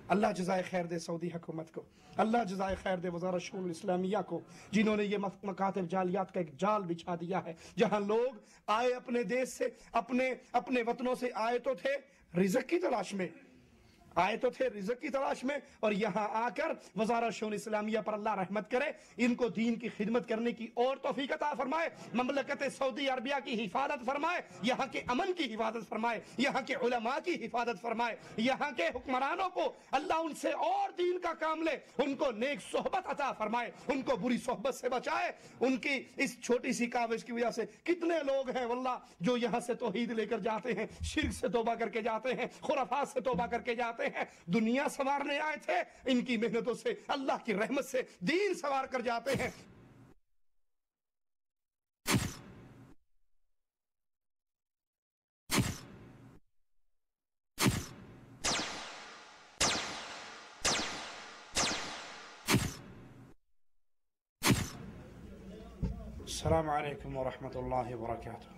اللہ جزائے خیر دے سعودی حکومت کو، اللہ جزائے خیر دے وزارت شؤون الاسلامیہ کو، جنہوں نے یہ مکاتب جالیات کا ایک جال بچھا دیا ہے، جہاں لوگ آئے اپنے دیش سے، اپنے وطنوں سے آئے تو تھے رزق کی تلاش میں، اور یہاں آ کر وزارت شؤون اسلامیہ پر اللہ رحمت کرے، ان کو دین کی خدمت کرنے کی اور توفیق عطا فرمائے، مملکت سعودی عربیہ کی حفاظت فرمائے، یہاں کے امن کی حفاظت فرمائے، یہاں کے علماء کی حفاظت فرمائے، یہاں کے حکمرانوں کو اللہ ان سے اور دین کا کام لے، ان کو نیک صحبت عطا فرمائے، ان کو بری صحبت سے بچائے۔ ان کی اس چھوٹی سی کاوش کی وجہ سے کتنے لوگ ہیں واللہ جو یہاں سے توحید لے کر جاتے ہیں، شرک سے توبہ کر کے جاتے ہیں، خرافات سے توبہ کر کے جاتے ہیں، دنیا سنوارنے آئے تھے، ان کی محنتوں سے اللہ کی رحمت سے دین سنوار کر جاتے ہیں۔ السلام علیکم ورحمۃ اللہ وبرکاتہ۔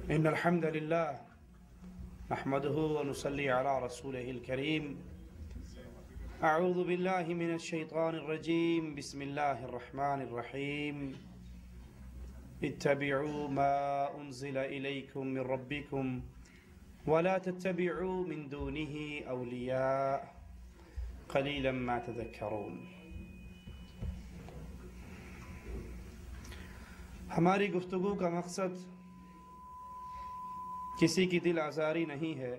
ان الحمد للہ نحمده ونصلي على رسوله الكريم۔ اعوذ باللہ من الشیطان الرجیم، بسم اللہ الرحمن الرحیم۔ اتبعوا ما انزل الیکم من ربکم ولا تتبعوا من دونه اولیاء قلیلا ما تذکرون۔ ہماری گفتگو کا مقصد کسی کی دل آزاری نہیں ہے،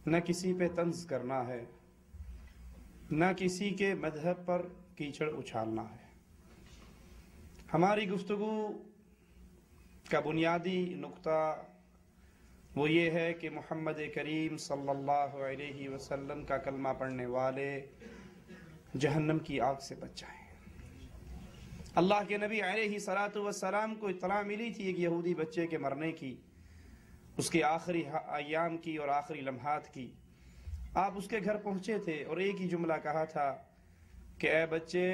نہ کسی پہ طنز کرنا ہے، نہ کسی کے مذہب پر کیچڑ اچھالنا ہے۔ ہماری گفتگو کا بنیادی نقطہ وہ یہ ہے کہ محمد کریم صلی اللہ علیہ وسلم کا کلمہ پڑھنے والے جہنم کی آگ سے بچ جائیں۔ اللہ کے نبی علیہ الصلاۃ والسلام کو اطلاع ملی تھی ایک یہودی بچے کے مرنے کی، اس کے آخری ایام کی اور آخری لمحات کی۔ آپ اس کے گھر پہنچے تھے اور ایک ہی جملہ کہا تھا کہ اے بچے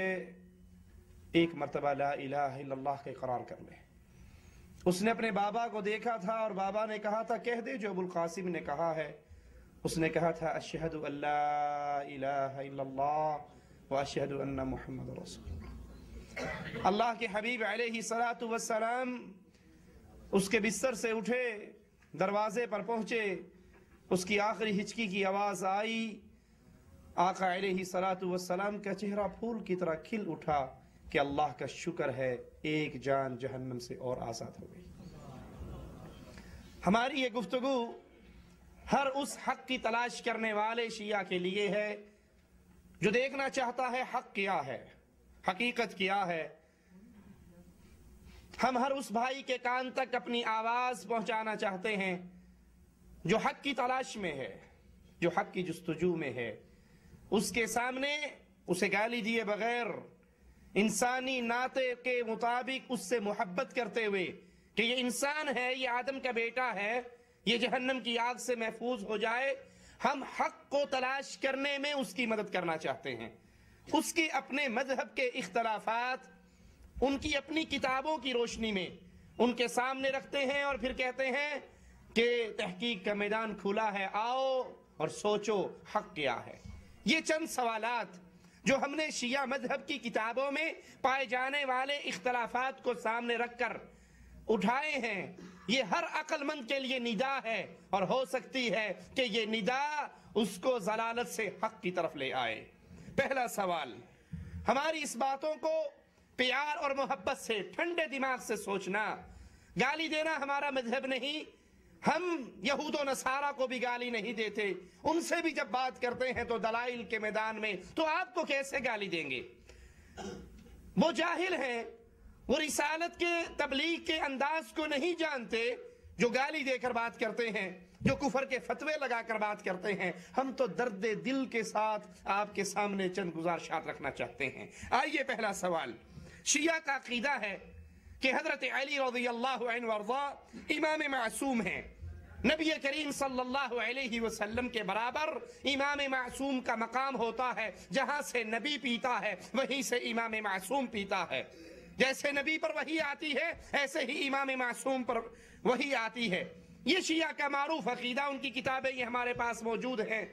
ایک مرتبہ لا الہ الا اللہ کا اقرار کر لے۔ اس نے اپنے بابا کو دیکھا تھا اور بابا نے کہا تھا کہہ دے جو ابو القاسم نے کہا ہے۔ اس نے کہا تھا اشہد ان لا الہ الا اللہ واشہد ان محمد رسول اللہ۔ اللہ کے حبیب علیہ الصلاۃ والسلام اس کے بستر سے اٹھے، دروازے پر پہنچے، اس کی آخری ہچکی کی آواز آئی، آقا علیہ الصلاۃ والسلام کا چہرہ پھول کی طرح کھل اٹھا کہ اللہ کا شکر ہے ایک جان جہنم سے اور آزاد ہو گئی۔ ہماری یہ گفتگو ہر اس حق کی تلاش کرنے والے شیعہ کے لیے ہے جو دیکھنا چاہتا ہے حق کیا ہے، حقیقت کیا ہے۔ ہم ہر اس بھائی کے کان تک اپنی آواز پہنچانا چاہتے ہیں جو حق کی تلاش میں ہے، جو حق کی جستجو میں ہے۔ اس کے سامنے اسے گالی دیے بغیر، انسانی ناطے کے مطابق اس سے محبت کرتے ہوئے کہ یہ انسان ہے، یہ آدم کا بیٹا ہے، یہ جہنم کی آگ سے محفوظ ہو جائے، ہم حق کو تلاش کرنے میں اس کی مدد کرنا چاہتے ہیں۔ اس کے اپنے مذہب کے اختلافات ان کی اپنی کتابوں کی روشنی میں ان کے سامنے رکھتے ہیں اور پھر کہتے ہیں کہ تحقیق کا میدان کھلا ہے، آؤ اور سوچو حق کیا ہے۔ یہ چند سوالات جو ہم نے شیعہ مذہب کی کتابوں میں پائے جانے والے اختلافات کو سامنے رکھ کر اٹھائے ہیں، یہ ہر عقل مند کے لیے ندا ہے اور ہو سکتی ہے کہ یہ ندا اس کو ضلالت سے حق کی طرف لے آئے۔ پہلا سوال، ہماری اس باتوں کو پیار اور محبت سے ٹھنڈے دماغ سے سوچنا۔ گالی دینا ہمارا مذہب نہیں، ہم یہود و نصارہ کو بھی گالی نہیں دیتے، ان سے بھی جب بات کرتے ہیں تو دلائل کے میدان میں، تو آپ کو کیسے گالی دیں گے؟ وہ جاہل ہیں، وہ رسالت کے تبلیغ کے انداز کو نہیں جانتے، جو گالی دے کر بات کرتے ہیں، جو کفر کے فتوے لگا کر بات کرتے ہیں۔ ہم تو درد دل کے ساتھ آپ کے سامنے چند گزارشات رکھنا چاہتے ہیں۔ آئیے پہلا سوال، شیعہ کا عقیدہ ہے کہ حضرت علی رضی اللہ عنہ وارضا امام معصوم ہیں، نبی کریم صلی اللہ علیہ وسلم کے برابر امام معصوم کا مقام ہوتا ہے۔ جہاں سے نبی پیتا ہے وہیں سے امام معصوم پیتا ہے۔ جیسے نبی پر وحی آتی ہے ایسے ہی امام معصوم پر وحی آتی ہے۔ یہ شیعہ کا معروف عقیدہ، ان کی کتابیں یہ ہمارے پاس موجود ہیں،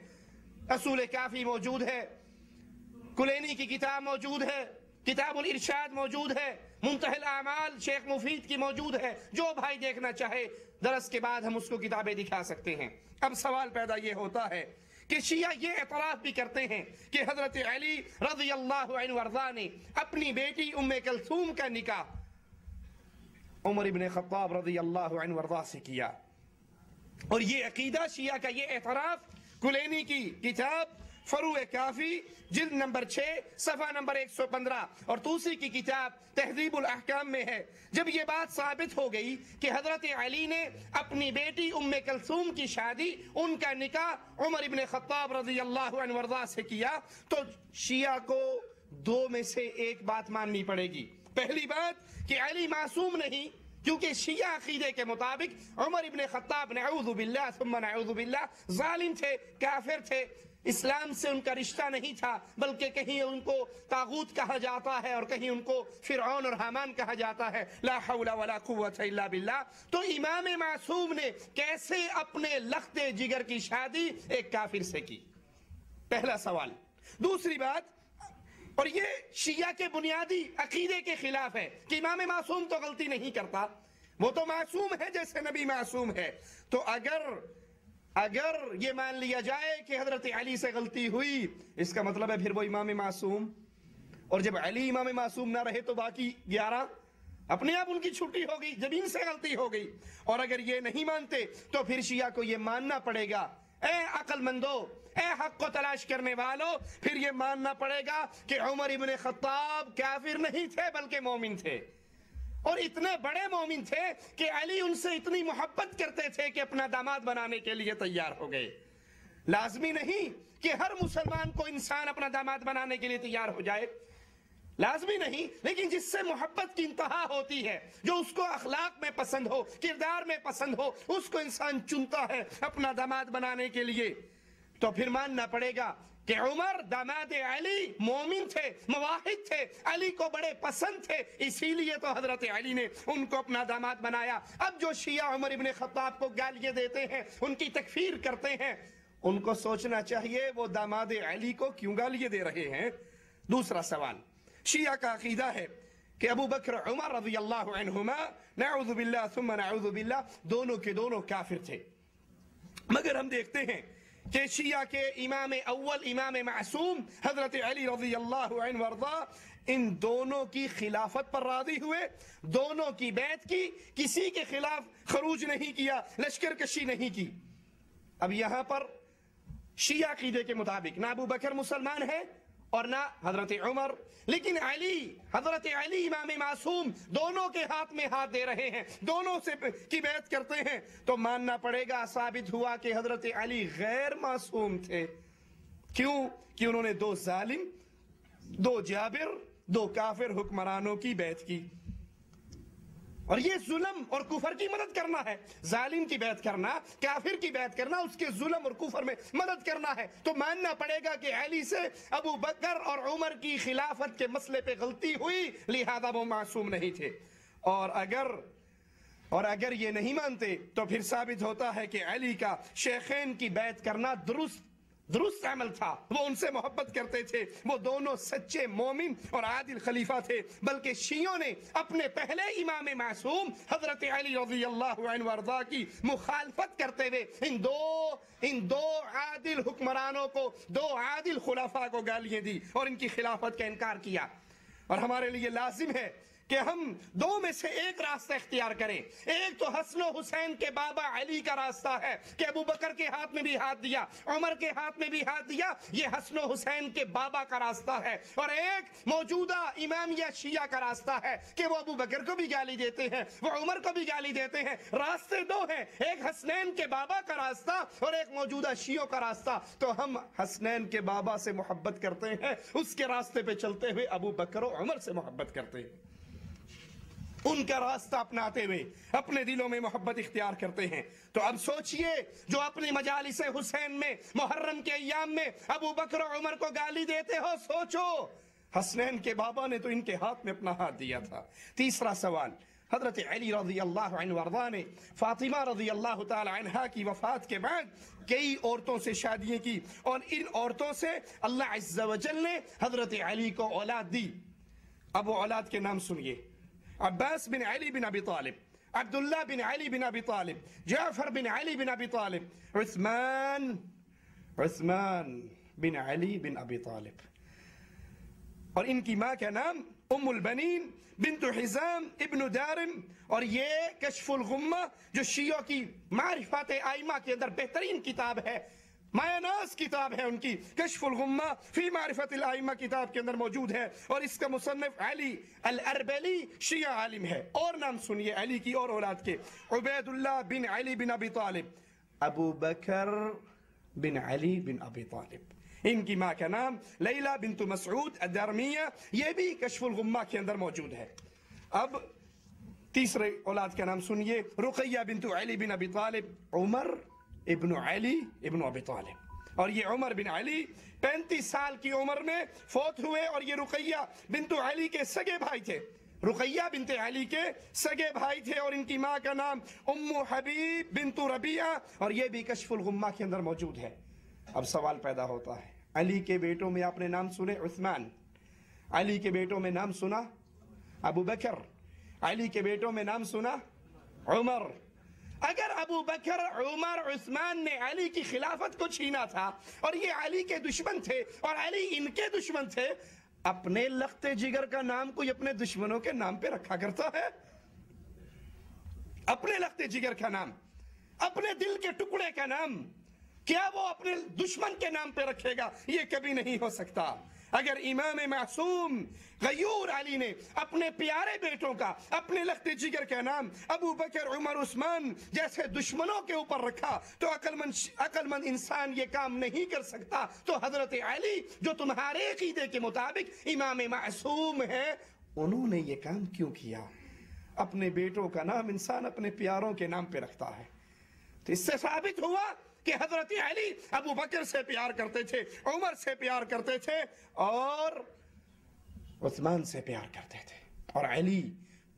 اصول کافی موجود ہے، کلینی کی کتاب موجود ہے، کتاب الارشاد موجود ہے، منتہی الاعمال شیخ مفید کی موجود ہے، جو بھائی دیکھنا چاہے درس کے بعد ہم اس کو کتابیں دکھا سکتے ہیں۔ اب سوال پیدا یہ ہوتا ہے کہ شیعہ یہ اعتراف بھی کرتے ہیں کہ حضرت علی رضی اللہ عنہ وارضاہ نے اپنی بیٹی ام کلثوم کا نکاح عمر ابن خطاب رضی اللہ عنہ وارضاہ سے کیا، اور یہ عقیدہ شیعہ کا، یہ اعتراف کلینی کی کتاب فروع کافی جلد نمبر 6 صفحہ نمبر 115 اور توسی کی کتاب تہذیب الاحکام میں ہے۔ جب یہ بات ثابت ہو گئی کہ حضرت علی نے اپنی بیٹی ام کلثوم کی شادی، ان کا نکاح عمر ابن خطاب رضی اللہ عنہ وارضاہ سے کیا، تو شیعہ کو دو میں سے ایک بات ماننی پڑے گی۔ پہلی بات کہ علی معصوم نہیں، کیونکہ شیعہ عقیدے کے مطابق عمر ابن خطاب نعوذ باللہ ثم نعوذ باللہ ظالم تھے، کافر تھے، اسلام سے ان کا رشتہ نہیں تھا، بلکہ کہیں ان کو طاغوت کہا جاتا ہے اور کہیں ان کو فرعون اور حامان کہا جاتا ہے، لا حول ولا قوت الا باللہ۔ تو امام معصوم نے کیسے اپنے لخت جگر کی شادی ایک کافر سے کی؟ پہلا سوال۔ دوسری بات، اور یہ شیعہ کے بنیادی عقیدے کے خلاف ہے کہ امام معصوم تو غلطی نہیں کرتا، وہ تو معصوم ہے جیسے نبی معصوم ہے، تو اگر یہ مان لیا جائے کہ حضرت علی سے غلطی ہوئی، اس کا مطلب ہے پھر وہ امام معصوم، اور جب علی امام معصوم نہ رہے تو باقی 11 اپنے آپ ان کی چھٹی ہو گئی جب ان سے غلطی ہو گئی۔ اور اگر یہ نہیں مانتے تو پھر شیعہ کو یہ ماننا پڑے گا، اے عقل مندو، اے حق کو تلاش کرنے والوں، پھر یہ ماننا پڑے گا کہ عمر ابن خطاب کافر نہیں تھے بلکہ مومن تھے، اور اتنے بڑے مومن تھے کہ علی ان سے اتنی محبت کرتے تھے کہ اپنا داماد بنانے کے لیے تیار ہو گئے۔ لازمی نہیں کہ ہر مسلمان کو انسان اپنا داماد بنانے کے لیے تیار ہو جائے، لازمی نہیں، لیکن جس سے محبت کی انتہا ہوتی ہے، جو اس کو اخلاق میں پسند ہو، کردار میں پسند ہو، اس کو انسان چنتا ہے اپنا داماد بنانے کے لیے، تو پھر ماننا پڑے گا کہ عمر داماد علی مومن تھے، موحد تھے، علی کو بڑے پسند تھے، اسی لیے تو حضرت علی نے ان کو اپنا داماد بنایا۔ اب جو شیعہ عمر ابن خطاب کو گالیاں دیتے ہیں، ان کی تکفیر کرتے ہیں، ان کو سوچنا چاہیے وہ داماد علی کو کیوں گالیاں دے رہے ہیں۔ دوسرا سوال، شیعہ کا عقیدہ ہے کہ ابو بکر عمر رضی اللہ عنہما نعوذ باللہ ثم نعوذ باللہ دونوں کے دونوں کافر تھے، مگر ہم دیکھتے ہیں کہ شیعہ کے امام اول، امام معصوم حضرت علی رضی اللہ عنہ وارضاہ، ان دونوں کی خلافت پر راضی ہوئے، دونوں کی بیعت کی، کسی کے خلاف خروج نہیں کیا، لشکر کشی نہیں کی۔ اب یہاں پر شیعہ عقیدے کے مطابق نہ ابو بکر مسلمان ہے اور نہ حضرت عمر، لیکن علی، حضرت علی امام معصوم دونوں کے ہاتھ میں ہاتھ دے رہے ہیں، دونوں سے کی بیعت کرتے ہیں، تو ماننا پڑے گا، ثابت ہوا کہ حضرت علی غیر معصوم تھے۔ کیوں؟ کہ انہوں نے 2 ظالم، 2 جابر، 2 کافر حکمرانوں کی بیعت کی، اور یہ ظلم اور کفر کی مدد کرنا ہے، ظالم کی بیعت کرنا، کافر کی بیعت کرنا، اس کے ظلم اور کفر میں مدد کرنا ہے، تو ماننا پڑے گا کہ علی سے ابو بکر اور عمر کی خلافت کے مسئلے پہ غلطی ہوئی، لہذا وہ معصوم نہیں تھے۔ اور اگر یہ نہیں مانتے تو پھر ثابت ہوتا ہے کہ علی کا شیخین کی بیعت کرنا درست عمل تھا، وہ ان سے محبت کرتے تھے، وہ دونوں سچے مومن اور عادل خلیفہ تھے، بلکہ شیعوں نے اپنے پہلے امام معصوم حضرت علی رضی اللہ عنہ وارضاہ کی مخالفت کرتے ہوئے ان دو عادل حکمرانوں کو، 2 عادل خلفاء کو گالیاں دی اور ان کی خلافت کا انکار کیا۔ اور ہمارے لیے لازم ہے کہ ہم 2 میں سے ایک راستہ اختیار کریں۔ ایک تو حسن و حسین کے بابا علی کا راستہ ہے کہ ابو بکر کے ہاتھ میں بھی ہاتھ دیا، عمر کے ہاتھ میں بھی ہاتھ دیا، یہ حسن و حسین کے بابا کا راستہ ہے۔ اور ایک موجودہ امامیہ شیعہ کا راستہ ہے کہ وہ ابو بکر کو بھی گالی دیتے ہیں، وہ عمر کو بھی گالی دیتے ہیں۔ راستے 2 ہیں، ایک حسنین کے بابا کا راستہ اور ایک موجودہ شیعوں کا راستہ۔ تو ہم حسنین کے بابا سے محبت کرتے ہیں، اس کے راستے پہ چلتے ہوئے ابو بکر و عمر سے محبت کرتے ہیں، ان کا راستہ اپناتے ہوئے اپنے دلوں میں محبت اختیار کرتے ہیں۔ تو اب سوچئے، جو اپنی مجالس حسین میں محرم کے ایام میں ابو بکر و عمر کو گالی دیتے ہو، سوچو حسنین کے بابا نے تو ان کے ہاتھ میں اپنا ہاتھ دیا تھا۔ تیسرا سوال، حضرت علی رضی اللہ عنہ وارضاہ نے فاطمہ رضی اللہ تعالی عنہا کی وفات کے بعد کئی عورتوں سے شادیاں کی، اور ان عورتوں سے اللہ عز و جل نے حضرت علی کو اولاد دی۔ اب وہ اولاد کے نام سنیے: عباس بن علی بن ابی طالب، عبداللہ بن علی بن ابی طالب، جعفر بن علی بن ابی طالب، عثمان بن علی بن ابی طالب، اور ان کی ماں کا نام ام البنین بنت حزام ابن دارم۔ اور یہ کشف الغمہ جو شیعوں کی معرفت ائمہ کے اندر بہترین کتاب ہے، مایہ ناز کتاب ہے ان کی، کشف الغمہ فی معرفت الائمہ کتاب کے اندر موجود ہے، اور اس کا مصنف علی الاربلی شیعہ عالم ہے۔ اور نام سنیے علی کی اور اولاد کے: عبید اللہ بن علی بن ابی طالب، ابو بکر بن علی بن ابی طالب۔ ان کی ماں کا نام لیلہ بنت مسعود الدارمیہ، یہ بھی کشف الغمہ کے اندر موجود ہے۔ اب تیسرے اولاد کا نام سنیے: رقیہ بنت علی بن ابی طالب، عمر ابن علی ابن ابی طالب۔ اور یہ عمر بن علی 35 سال کی عمر میں فوت ہوئے، اور یہ رقیہ بنت علی کے سگے بھائی تھے، رقیہ بنت علی کے سگے بھائی تھے، اور ان کی ماں کا نام ام حبیب بنت ربیعہ، اور یہ بھی کشف الغمہ کے اندر موجود ہے۔ اب سوال پیدا ہوتا ہے، علی کے بیٹوں میں آپ نے نام سنے عثمان، علی کے بیٹوں میں نام سنا ابو بکر، علی کے بیٹوں میں نام سنا عمر۔ اگر ابو بکر، عمر، عثمان نے علی کی خلافت کو چھینا تھا، اور یہ علی کے دشمن تھے اور علی ان کے دشمن تھے، اپنے لخت جگر کا نام کوئی اپنے دشمنوں کے نام پہ رکھا کرتا ہے؟ اپنے لخت جگر کا نام، اپنے دل کے ٹکڑے کا نام کیا وہ اپنے دشمن کے نام پہ رکھے گا؟ یہ کبھی نہیں ہو سکتا۔ اگر امام معصوم غیور علی نے اپنے پیارے بیٹوں کا، اپنے لخت جگر کا نام ابو بکر، عمر، عثمان جیسے دشمنوں کے اوپر رکھا تو عقل مند انسان یہ کام نہیں کر سکتا، تو حضرت علی جو تمہارے عقیدے کے مطابق امام معصوم ہے، انہوں نے یہ کام کیوں کیا؟ اپنے بیٹوں کا نام انسان اپنے پیاروں کے نام پہ رکھتا ہے۔ تو اس سے ثابت ہوا کہ حضرت علی ابو بکر سے پیار کرتے تھے، عمر سے پیار کرتے تھے، اور عثمان سے پیار کرتے تھے۔ اور علی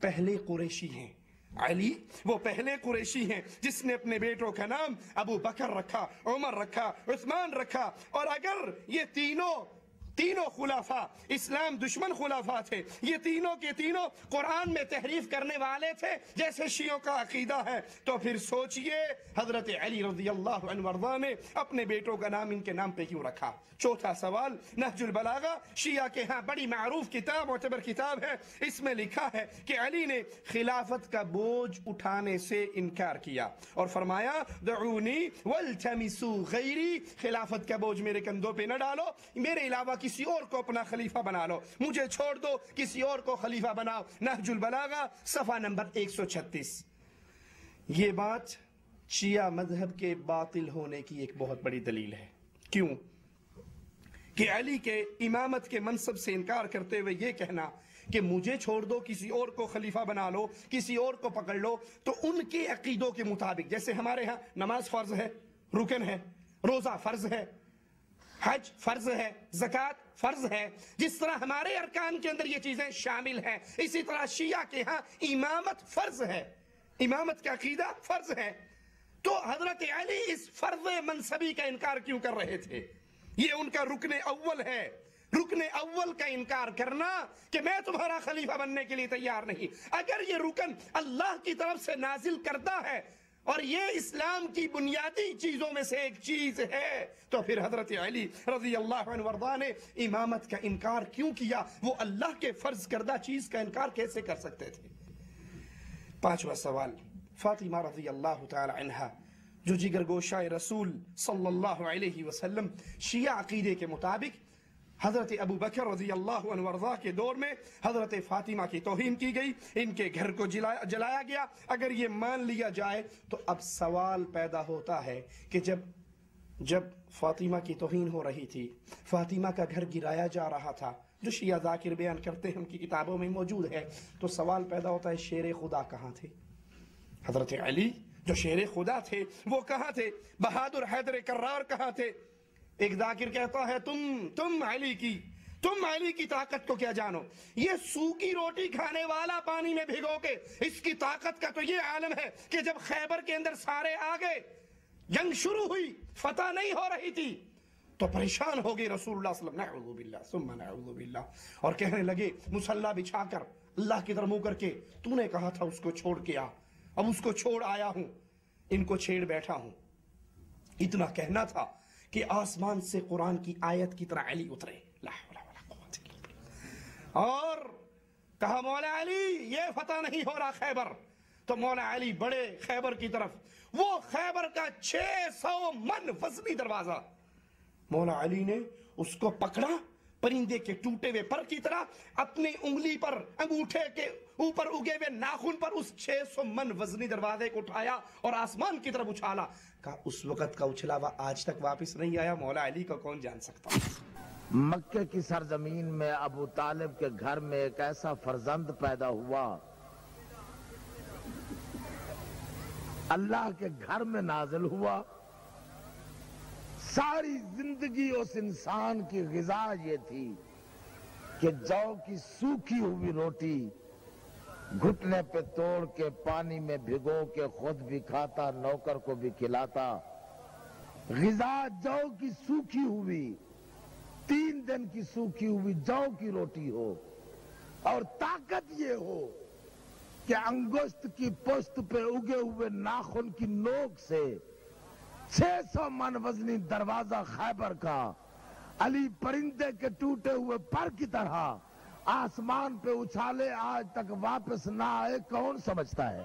پہلے قریشی ہیں، علی وہ پہلے قریشی ہیں جس نے اپنے بیٹوں کا نام ابو بکر رکھا، عمر رکھا، عثمان رکھا۔ اور اگر یہ تینوں خلافہ اسلام دشمن خلافہ تھے، یہ تینوں کے تینوں قرآن میں تحریف کرنے والے تھے جیسے شیعوں کا عقیدہ ہے، تو پھر سوچئے حضرت علی رضی اللہ عنہ وارضاہ نے اپنے بیٹوں کا نام ان کے نام پہ کیوں رکھا؟ چوتھا سوال، نہج البلاغہ شیعہ کے ہاں بڑی معروف کتاب، معتبر کتاب ہے، اس میں لکھا ہے کہ علی نے خلافت کا بوجھ اٹھانے سے انکار کیا اور فرمایا دعونی والتمسوا غیری، خلافت کا بوجھ میرے کندھوں پہ نہ ڈالو، میرے علاوہ کسی اور کو اپنا خلیفہ بنا لو، مجھے چھوڑ دو، کسی اور کو خلیفہ بناؤ۔ نہج البلاغہ صفحہ نمبر 136۔ یہ بات شیعہ مذہب کے باطل ہونے کی ایک بہت بڑی دلیل ہے۔ کیوں؟ کہ علی کے امامت کے منصب سے انکار کرتے ہوئے یہ کہنا کہ مجھے چھوڑ دو، کسی اور کو خلیفہ بنا لو، کسی اور کو پکڑ لو، تو ان کے عقیدوں کے مطابق، جیسے ہمارے ہاں نماز فرض ہے، رکن ہے، روزہ فرض ہے، حج فرض ہے، زکوٰۃ فرض ہے، جس طرح ہمارے ارکان کے اندر یہ چیزیں شامل ہیں، اسی طرح شیعہ کے ہاں امامت فرض ہے، امامت کا عقیدہ فرض ہے۔ تو حضرت علی اس فرض منصبی کا انکار کیوں کر رہے تھے؟ یہ ان کا رکن اول ہے۔ رکن اول کا انکار کرنا کہ میں تمہارا خلیفہ بننے کے لیے تیار نہیں، اگر یہ رکن اللہ کی طرف سے نازل کردہ ہے اور یہ اسلام کی بنیادی چیزوں میں سے ایک چیز ہے، تو پھر حضرت علی رضی اللہ عنہ وارضاہ نے امامت کا انکار کیوں کیا؟ وہ اللہ کے فرض کردہ چیز کا انکار کیسے کر سکتے تھے؟ پانچواں سوال، فاطمہ رضی اللہ تعالی عنہا جو جگر گوشہ رسول صلی اللہ علیہ وسلم، شیعہ عقیدے کے مطابق حضرت ابو بکر رضی اللہ عنہ وارضاہ کے دور میں حضرت فاطمہ کی توہین کی گئی، ان کے گھر کو جلایا گیا۔ اگر یہ مان لیا جائے تو اب سوال پیدا ہوتا ہے کہ جب فاطمہ کی توہین ہو رہی تھی، فاطمہ کا گھر گرایا جا رہا تھا، جو شیعہ ذاکر بیان کرتے ہیں ان کی کتابوں میں موجود ہے، تو سوال پیدا ہوتا ہے شیر خدا کہاں تھے؟ حضرت علی جو شیر خدا تھے وہ کہاں تھے؟ بہادر حیدر کرار کہاں تھے؟ ایک ذاکر کہتا ہے تم علی کی تم علی کی طاقت کو کیا جانو؟ یہ سوکھی روٹی کھانے والا پانی میں بھگو کے، اس کی طاقت کا تو یہ عالم ہے کہ جب خیبر کے اندر سارے آگئے، جنگ شروع ہوئی، فتح نہیں ہو رہی تھی، تو پریشان ہو گئی رسول اللہ صلی اللہ علیہ وسلم، نعوذ باللہ ثم نعوذ باللہ، اور کہنے لگے مصلی بچھا کر اللہ کی طرف منہ کر کے، تو نے کہا تھا اس کو چھوڑ کے آ، اب اس کو چھوڑ آیا ہوں، ان کو چھیڑ بیٹھا ہوں۔ اتنا کہنا تھا کہ آسمان سے قرآن کی آیت کی طرح علی اترے، لا حول ولا قوت الا باللہ، اور کہا مولا علی یہ فتح نہیں ہو رہا خیبر، تو مولا علی بڑے خیبر کی طرف، وہ خیبر کا 600 من وزنی دروازہ، مولا علی نے اس کو پکڑا پرندے کے ٹوٹے ہوئے پر کی طرح، اپنی انگلی پر، انگوٹھے کے اوپر اگے ہوئے ناخن پر اس 600 من وزنی دروازے کو اٹھایا اور آسمان کی طرف اچھالا۔ کہا اس وقت کا اچھلا ہوا آج تک واپس نہیں آیا، مولا علی کو کون جان سکتا؟ مکے کی سرزمین میں ابو طالب کے گھر میں ایک ایسا فرزند پیدا ہوا، اللہ کے گھر میں نازل ہوا، ساری زندگی اس انسان کی غذا یہ تھی کہ جو کی سوکھی ہوئی روٹی گھٹنے پہ توڑ کے پانی میں بھگو کے خود بھی کھاتا، نوکر کو بھی کھلاتا۔ غذا جو کی سوکھی ہوئی، 3 دن کی سوکھی ہوئی جو کی روٹی ہو، اور طاقت یہ ہو کہ انگشت کی پشت پہ اگے ہوئے ناخن کی نوک سے 600 من وزنی دروازہ خیبر کا علی پرندے کے ٹوٹے ہوئے پر کی طرح آسمان پہ اچھالے، آج تک واپس نہ آئے، کون سمجھتا ہے؟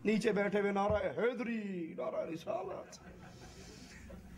نیچے بیٹھے ہوئے نعرہ حیدری، نعرہ رسالت،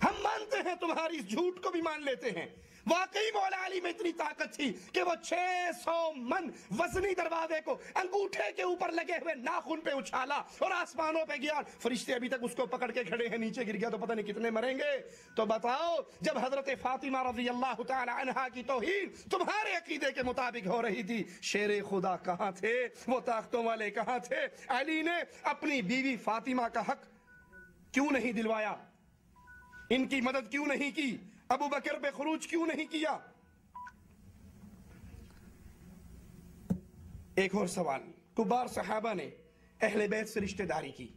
ہم مانتے ہیں تمہاری اس جھوٹ کو بھی مان لیتے ہیں۔ واقعی مولا علی میں اتنی طاقت تھی کہ وہ 600 من وزنی دروازے کو انگوٹھے کے اوپر لگے ہوئے ناخن پہ اچھالا اور آسمانوں پہ گیا، فرشتے ابھی تک اس کو پکڑ کے کھڑے ہیں، نیچے گر گیا تو پتہ نہیں کتنے مریں گے۔ تو بتاؤ جب حضرت فاطمہ رضی اللہ تعالی عنہا کی توہین تمہارے عقیدے کے مطابق ہو رہی تھی، شیر خدا کہاں تھے؟ وہ طاقتوں والے کہاں تھے؟ علی نے اپنی بیوی فاطمہ کا حق کیوں نہیں دلوایا؟ ان کی مدد کیوں نہیں کی؟ ابو بکر پہ خروج کیوں نہیں کیا؟ ایک اور سوال، کبار صحابہ نے اہل بیت سے رشتہ داری کی،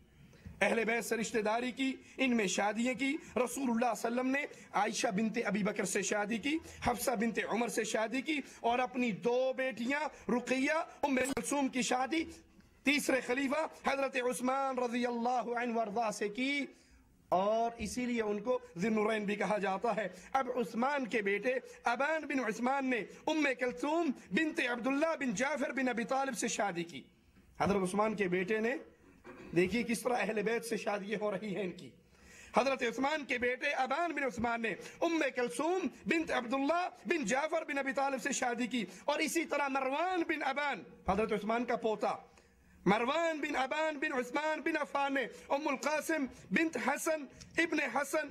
اہل بیت سے رشتہ داری کی، ان میں شادیاں کی۔ رسول اللہ صلی اللہ علیہ وسلم نے عائشہ بنت ابی بکر سے شادی کی، حفصہ بنت عمر سے شادی کی، اور اپنی 2 بیٹیاں رقیہ ام کلثوم کی شادی تیسرے خلیفہ حضرت عثمان رضی اللہ عنہ وارضاہ سے کی، اور اسی لیے ان کو ذی النورین بھی کہا جاتا ہے۔ اب عثمان کے بیٹے ابان بن عثمان نے ام کلثوم بنت عبداللہ بن جعفر بن ابی طالب سے شادی کی۔ حضرت عثمان کے بیٹے نے، دیکھیے کس طرح اہل بیت سے شادیاں ہو رہی ہیں ان کی۔ حضرت عثمان کے بیٹے ابان بن عثمان نے ام کلثوم بنت عبداللہ بن جعفر بن ابی طالب سے شادی کی، اور اسی طرح مروان بن ابان، حضرت عثمان کا پوتا مروان بن ابان بن عثمان بن عفان نے ام القاسم بنت حسن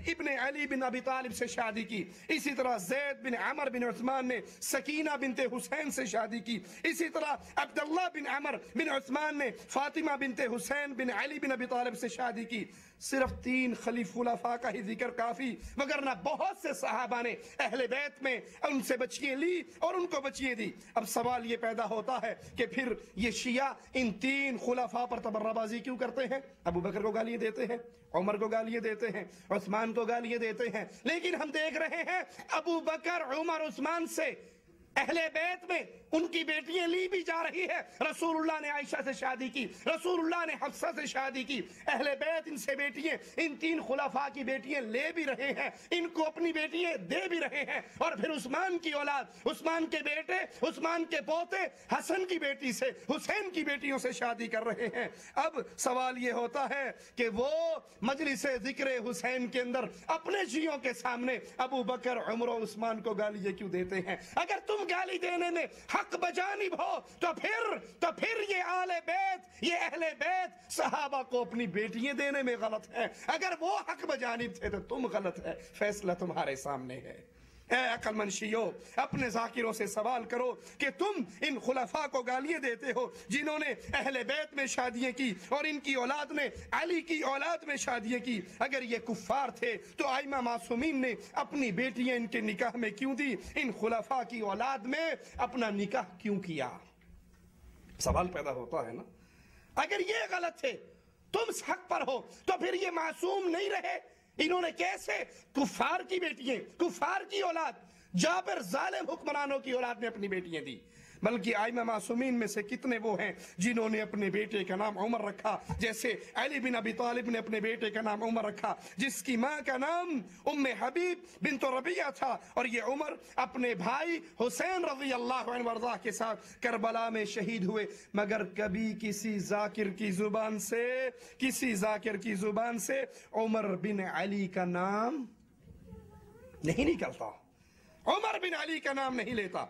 ابن علی بن ابی طالب سے شادی کی۔ اسی طرح زید بن عمر بن عثمان نے سکینہ بنت حسین سے شادی کی۔ اسی طرح عبداللہ بن عمر بن عثمان نے فاطمہ بنت حسین بن علی بن ابی طالب سے شادی کی۔ صرف 3 خلفاء کا ہی ذکر کافی، وگرنہ بہت سے صحابہ نے اہل بیت میں ان سے بچیاں لی اور ان کو بچیاں دی۔ اب سوال یہ پیدا ہوتا ہے کہ پھر یہ شیعہ ان 3 خلفاء پر تبرہ بازی کیوں کرتے ہیں؟ ابو بکر کو گالیاں دیتے ہیں، عمر کو گالیاں دیتے ہیں، عثمان کو گالیاں دیتے ہیں، لیکن ہم دیکھ رہے ہیں ابو بکر، عمر، عثمان سے اہل بیت میں ان کی بیٹیاں لی بھی جا رہی ہے۔ رسول اللہ نے عائشہ سے شادی کی، رسول اللہ نے حفصہ سے شادی کی، اہل بیت ان سے بیٹیاں، ان 3 خلفاء کی بیٹیاں لے بھی رہے ہیں، ان کو اپنی بیٹیاں دے بھی رہے ہیں، اور پھر عثمان کی اولاد، عثمان کے بیٹے، عثمان کے پوتے حسن کی بیٹی سے، حسین کی بیٹیوں سے شادی کر رہے ہیں۔ اب سوال یہ ہوتا ہے کہ وہ مجلس ذکر حسین کے اندر اپنے شیعوں کے سامنے ابو بکر، عمر و عثمان کو گالیاں کیوں دیتے ہیں؟ اگر تم گالی دینے میں حق بجانب ہو تو پھر یہ آل بیت، یہ اہل بیت صحابہ کو اپنی بیٹیاں دینے میں غلط ہے۔ اگر وہ حق بجانب تھے تو تم غلط ہے، فیصلہ تمہارے سامنے ہے۔ اے عقل مند شیعوں، اپنے ذاکروں سے سوال کرو کہ تم ان خلفاء کو گالیاں دیتے ہو جنہوں نے اہل بیت میں شادیاں کی اور ان کی اولاد نے علی کی اولاد میں شادیاں کی۔ اگر یہ کفار تھے تو ائمہ معصومین نے اپنی بیٹیاں ان کے نکاح میں کیوں دی؟ ان خلفاء کی اولاد میں اپنا نکاح کیوں کیا؟ سوال پیدا ہوتا ہے نا۔ اگر یہ غلط ہے، تم حق پر ہو، تو پھر یہ معصوم نہیں رہے؟ انہوں نے کیسے کفار کی بیٹیاں، کفار کی اولاد، جابر ظالم حکمرانوں کی اولاد میں اپنی بیٹیاں دی؟ بلکہ ائمہ معصومین میں سے کتنے وہ ہیں جنہوں نے اپنے بیٹے کا نام عمر رکھا، جیسے علی بن ابی طالب نے اپنے بیٹے کا نام عمر رکھا، جس کی ماں کا نام ام حبیب بنت ربیعہ تھا، اور یہ عمر اپنے بھائی حسین رضی اللہ عنہ وارضاہ کے ساتھ کربلا میں شہید ہوئے، مگر کبھی کسی ذاکر کی زبان سے عمر بن علی کا نام نہیں نکلتا، عمر بن علی کا نام نہیں لیتا،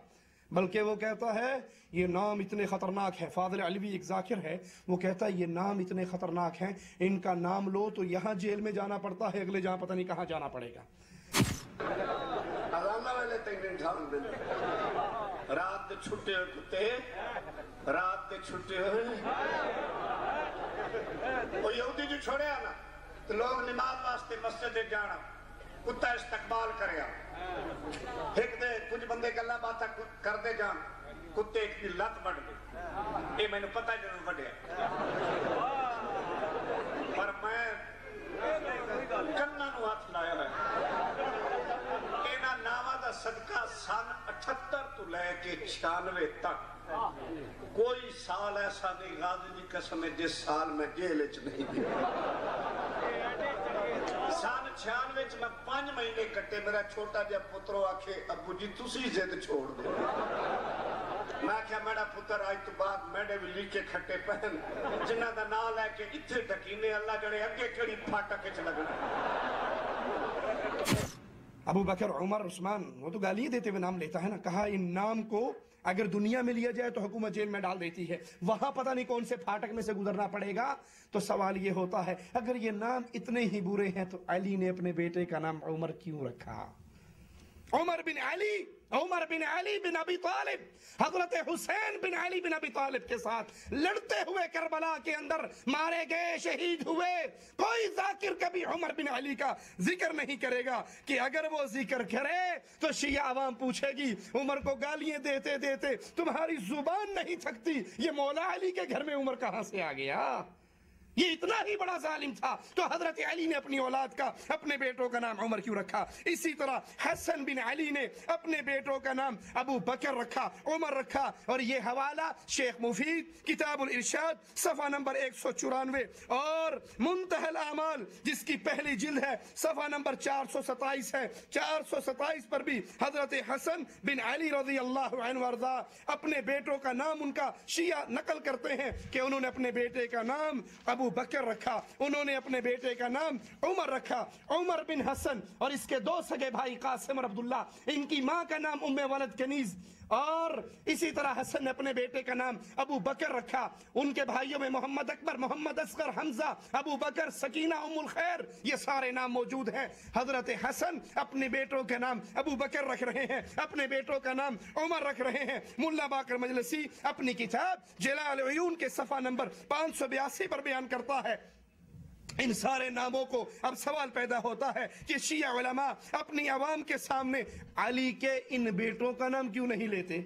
بلکہ وہ کہتا ہے یہ نام اتنے خطرناک ہے۔ فاضل علوی ایک ذاکر ہے، وہ کہتا ہے یہ نام اتنے خطرناک ہیں، ان کا نام لو تو یہاں جیل میں جانا پڑتا ہے، اگلے جہاں پتہ نہیں کہاں جانا پڑے گا۔ رات دے چھٹے ہوئے کتے، رات دے چھٹے ہوئے وہ یہودی جو چھوڑے آنا تو لوگ نماز واسطے مسجد جانا، کتا استقبال کریا، ایک دے کچھ بندے گلا باتا کر دے جان، کتے ایک دی لت بڑھ گئی، یہ میں نے پتہ جنہوں بڑھیا، پر میں کنہ نو ہاتھ لایا ہے۔ اینا نامہ دا صدقہ سن 78 تو لے کے 96 تک کوئی سال ایسا نہیں، غازی دی قسم ہے جس سال میں جیل چ نہیں گیا۔ سن 96 میں 5 مہینے کٹے، میرا چھوٹا جا پترو آکھے ابو جی تسی زد چھوڑ دو، میں کہا میرا پتر آج تو بعد میڈے بھی لیکے کھٹے پہن جنہ دا نا لے کے اتھے ڈکینے اللہ جڑے اگے کڑی پھاٹا کے چلگنا۔ ابو بکر، عمر، عثمان، وہ تو گالیاں دیتے ہوئے نام لیتا ہے نا۔ کہا ان نام کو اگر دنیا میں لیا جائے تو حکومت جیل میں ڈال دیتی ہے، وہاں پتہ نہیں کون سے پھاٹک میں سے گزرنا پڑے گا۔ تو سوال یہ ہوتا ہے اگر یہ نام اتنے ہی برے ہیں تو علی نے اپنے بیٹے کا نام عمر کیوں رکھا؟ عمر بن علی بن ابی طالب، حضرت حسین بن علی بن ابی طالب کے ساتھ لڑتے ہوئے کربلا کے اندر مارے گئے، شہید ہوئے۔ کوئی ذاکر کبھی عمر بن علی کا ذکر نہیں کرے گا کہ اگر وہ ذکر کرے تو شیعہ عوام پوچھے گی عمر کو گالیاں دیتے دیتے تمہاری زبان نہیں تھکتی، یہ مولا علی کے گھر میں عمر کہاں سے آ گیا؟ یہ اتنا ہی بڑا ظالم تھا تو حضرت علی نے اپنی اولاد کا، اپنے بیٹوں کا نام عمر کیوں رکھا؟ اسی طرح حسن بن علی نے اپنے بیٹوں کا نام ابو بکر رکھا، عمر رکھا، اور یہ حوالہ شیخ مفید کتاب الارشاد صفحہ نمبر 194 اور منتہی الاعمال جس کی پہلی جلد ہے صفحہ نمبر 427 ہے، 427 پر بھی حضرت حسن بن علی رضی اللہ عنہ وارضا اپنے بیٹوں کا نام ان کا شیعہ نقل کرتے ہیں کہ انہوں نے اپنے بیٹے کا نام ابو بکر رکھا، انہوں نے اپنے بیٹے کا نام عمر رکھا، عمر بن حسن، اور اس کے 2 سگے بھائی قاسم اور عبداللہ، ان کی ماں کا نام ام ولد کنیز، اور اسی طرح حسن نے اپنے بیٹے کا نام ابو بکر رکھا۔ ان کے بھائیوں میں محمد اکبر، محمد اصغر، حمزہ، ابو بکر، سکینہ، ام الخیر، یہ سارے نام موجود ہیں۔ حضرت حسن اپنے بیٹوں کے نام ابو بکر رکھ رہے ہیں، اپنے بیٹوں کا نام عمر رکھ رہے ہیں۔ ملا باقر مجلسی اپنی کتاب جلال العیون کے صفحہ نمبر 582 پر بیان کرتا ہے ان سارے ناموں کو۔ اب سوال پیدا ہوتا ہے کہ شیعہ علماء اپنی عوام کے سامنے علی کے ان بیٹوں کا نام کیوں نہیں لیتے،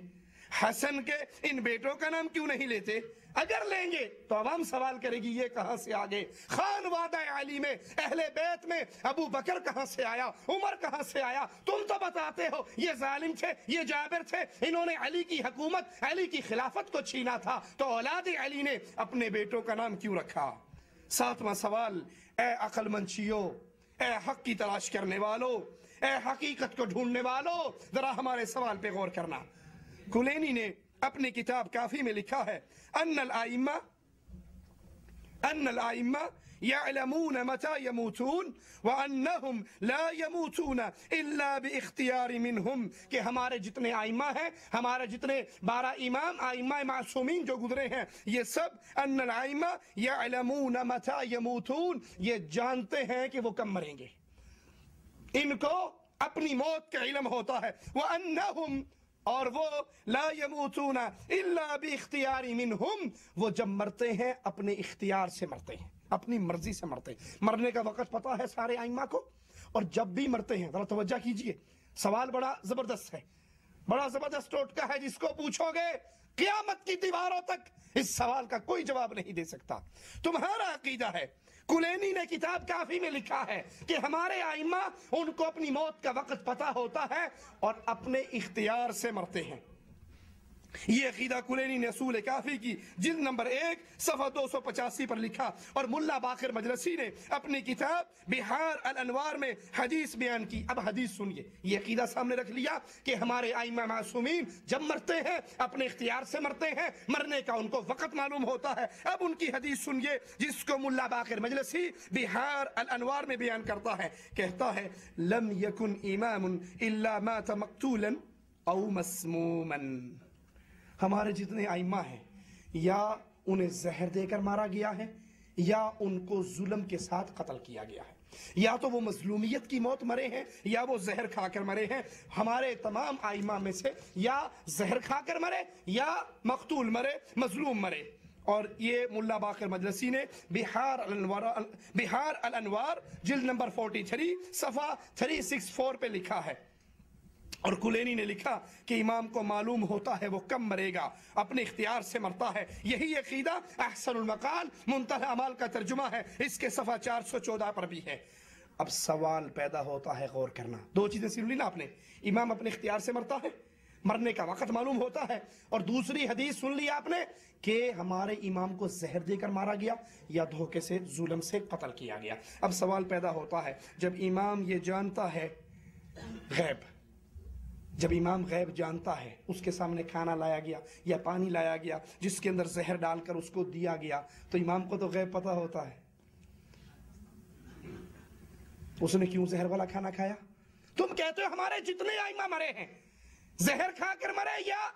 حسن کے ان بیٹوں کا نام کیوں نہیں لیتے؟ اگر لیں گے تو عوام سوال کرے گی یہ کہاں سے آگے؟ خان وعدہ علی میں، اہل بیت میں ابو بکر کہاں سے آیا، عمر کہاں سے آیا؟ تم تو بتاتے ہو یہ ظالم تھے، یہ جابر تھے، انہوں نے علی کی حکومت، علی کی خلافت کو چھینا تھا، تو اولاد علی نے اپنے بیٹوں کا نام کیوں رکھا؟ 7واں سوال، اے عقل مند شیعوں، اے حق کی تلاش کرنے والو، اے حقیقت کو ڈھونڈنے والو، ذرا ہمارے سوال پہ غور کرنا۔ کلینی نے اپنی کتاب کافی میں لکھا ہے ان الائمہ یعلمون متى يموتون وانہم لا يموتون الا باختیار منہم، کہ ہمارے جتنے ائمہ ہیں، ہمارے جتنے 12 امام ائمہ معصومین جو گزرے ہیں، یہ سب ان الائمہ یعلمون متى يموتون، یہ جانتے ہیں کہ وہ کب مریں گے، ان کو اپنی موت کا علم ہوتا ہے، وَأَنَّهُمْ اور وہ لا يموتون الا باختیار منہم، وہ جب مرتے ہیں اپنے اختیار سے مرتے ہیں، اپنی مرضی سے مرتے ہیں۔ مرنے کا وقت پتا ہے سارے ائمہ کو، اور جب بھی مرتے ہیں، ذرا توجہ کیجئے، سوال بڑا زبردست ہے، بڑا زبردست ٹوٹکا ہے، جس کو پوچھو گے قیامت کی دیواروں تک اس سوال کا کوئی جواب نہیں دے سکتا۔ تمہارا عقیدہ ہے، کلینی نے کتاب کافی میں لکھا ہے کہ ہمارے ائمہ ان کو اپنی موت کا وقت پتا ہوتا ہے اور اپنے اختیار سے مرتے ہیں۔ یہ عقیدہ کلینی نے اصول کافی کی جلد نمبر 1 صفحہ 285 پر لکھا، اور ملا باقر مجلسی نے اپنی کتاب بحار الانوار میں حدیث بیان کی۔ اب حدیث سنیے، یہ عقیدہ سامنے رکھ لیا کہ ہمارے ائمہ معصومین جب مرتے ہیں اپنے اختیار سے مرتے ہیں، مرنے کا ان کو وقت معلوم ہوتا ہے۔ اب ان کی حدیث سنیے جس کو ملا باقر مجلسی بحار الانوار میں بیان کرتا ہے، کہتا ہے لم یکن امام الا مات مقتولا او مسموما، ہمارے جتنے ائمہ ہیں یا انہیں زہر دے کر مارا گیا ہے یا ان کو ظلم کے ساتھ قتل کیا گیا ہے، یا تو وہ مظلومیت کی موت مرے ہیں یا وہ زہر کھا کر مرے ہیں۔ ہمارے تمام ائمہ میں سے یا زہر کھا کر مرے یا مقتول مرے، مظلوم مرے۔ اور یہ ملا باقر مجلسی نے بحار الانوار جلد نمبر 43 صفحہ 364 پہ لکھا ہے۔ اور کلینی نے لکھا کہ امام کو معلوم ہوتا ہے وہ کم مرے گا، اپنے اختیار سے مرتا ہے۔ یہی عقیدہ احسن المقال منتہی اعمال کا ترجمہ ہے، اس کے صفحہ 414 پر بھی ہے۔ اب سوال پیدا ہوتا ہے، غور کرنا، دو چیزیں سن لی نا آپ نے، امام اپنے اختیار سے مرتا ہے، مرنے کا وقت معلوم ہوتا ہے، اور دوسری حدیث سن لی آپ نے کہ ہمارے امام کو زہر دے کر مارا گیا یا دھوکے سے ظلم سے قتل کیا گیا۔ اب سوال پیدا ہوتا ہے، جب امام یہ جانتا ہے غیب، جب امام غیب جانتا ہے، اس کے سامنے کھانا لایا گیا یا پانی لایا گیا جس کے اندر زہر ڈال کر اس کو دیا گیا، تو امام کو تو غیب پتا ہوتا ہے، اس نے کیوں زہر والا کھانا کھایا؟ تم کہتے ہو ہمارے جتنے ائمہ مرے ہیں زہر کھا کر مرے یا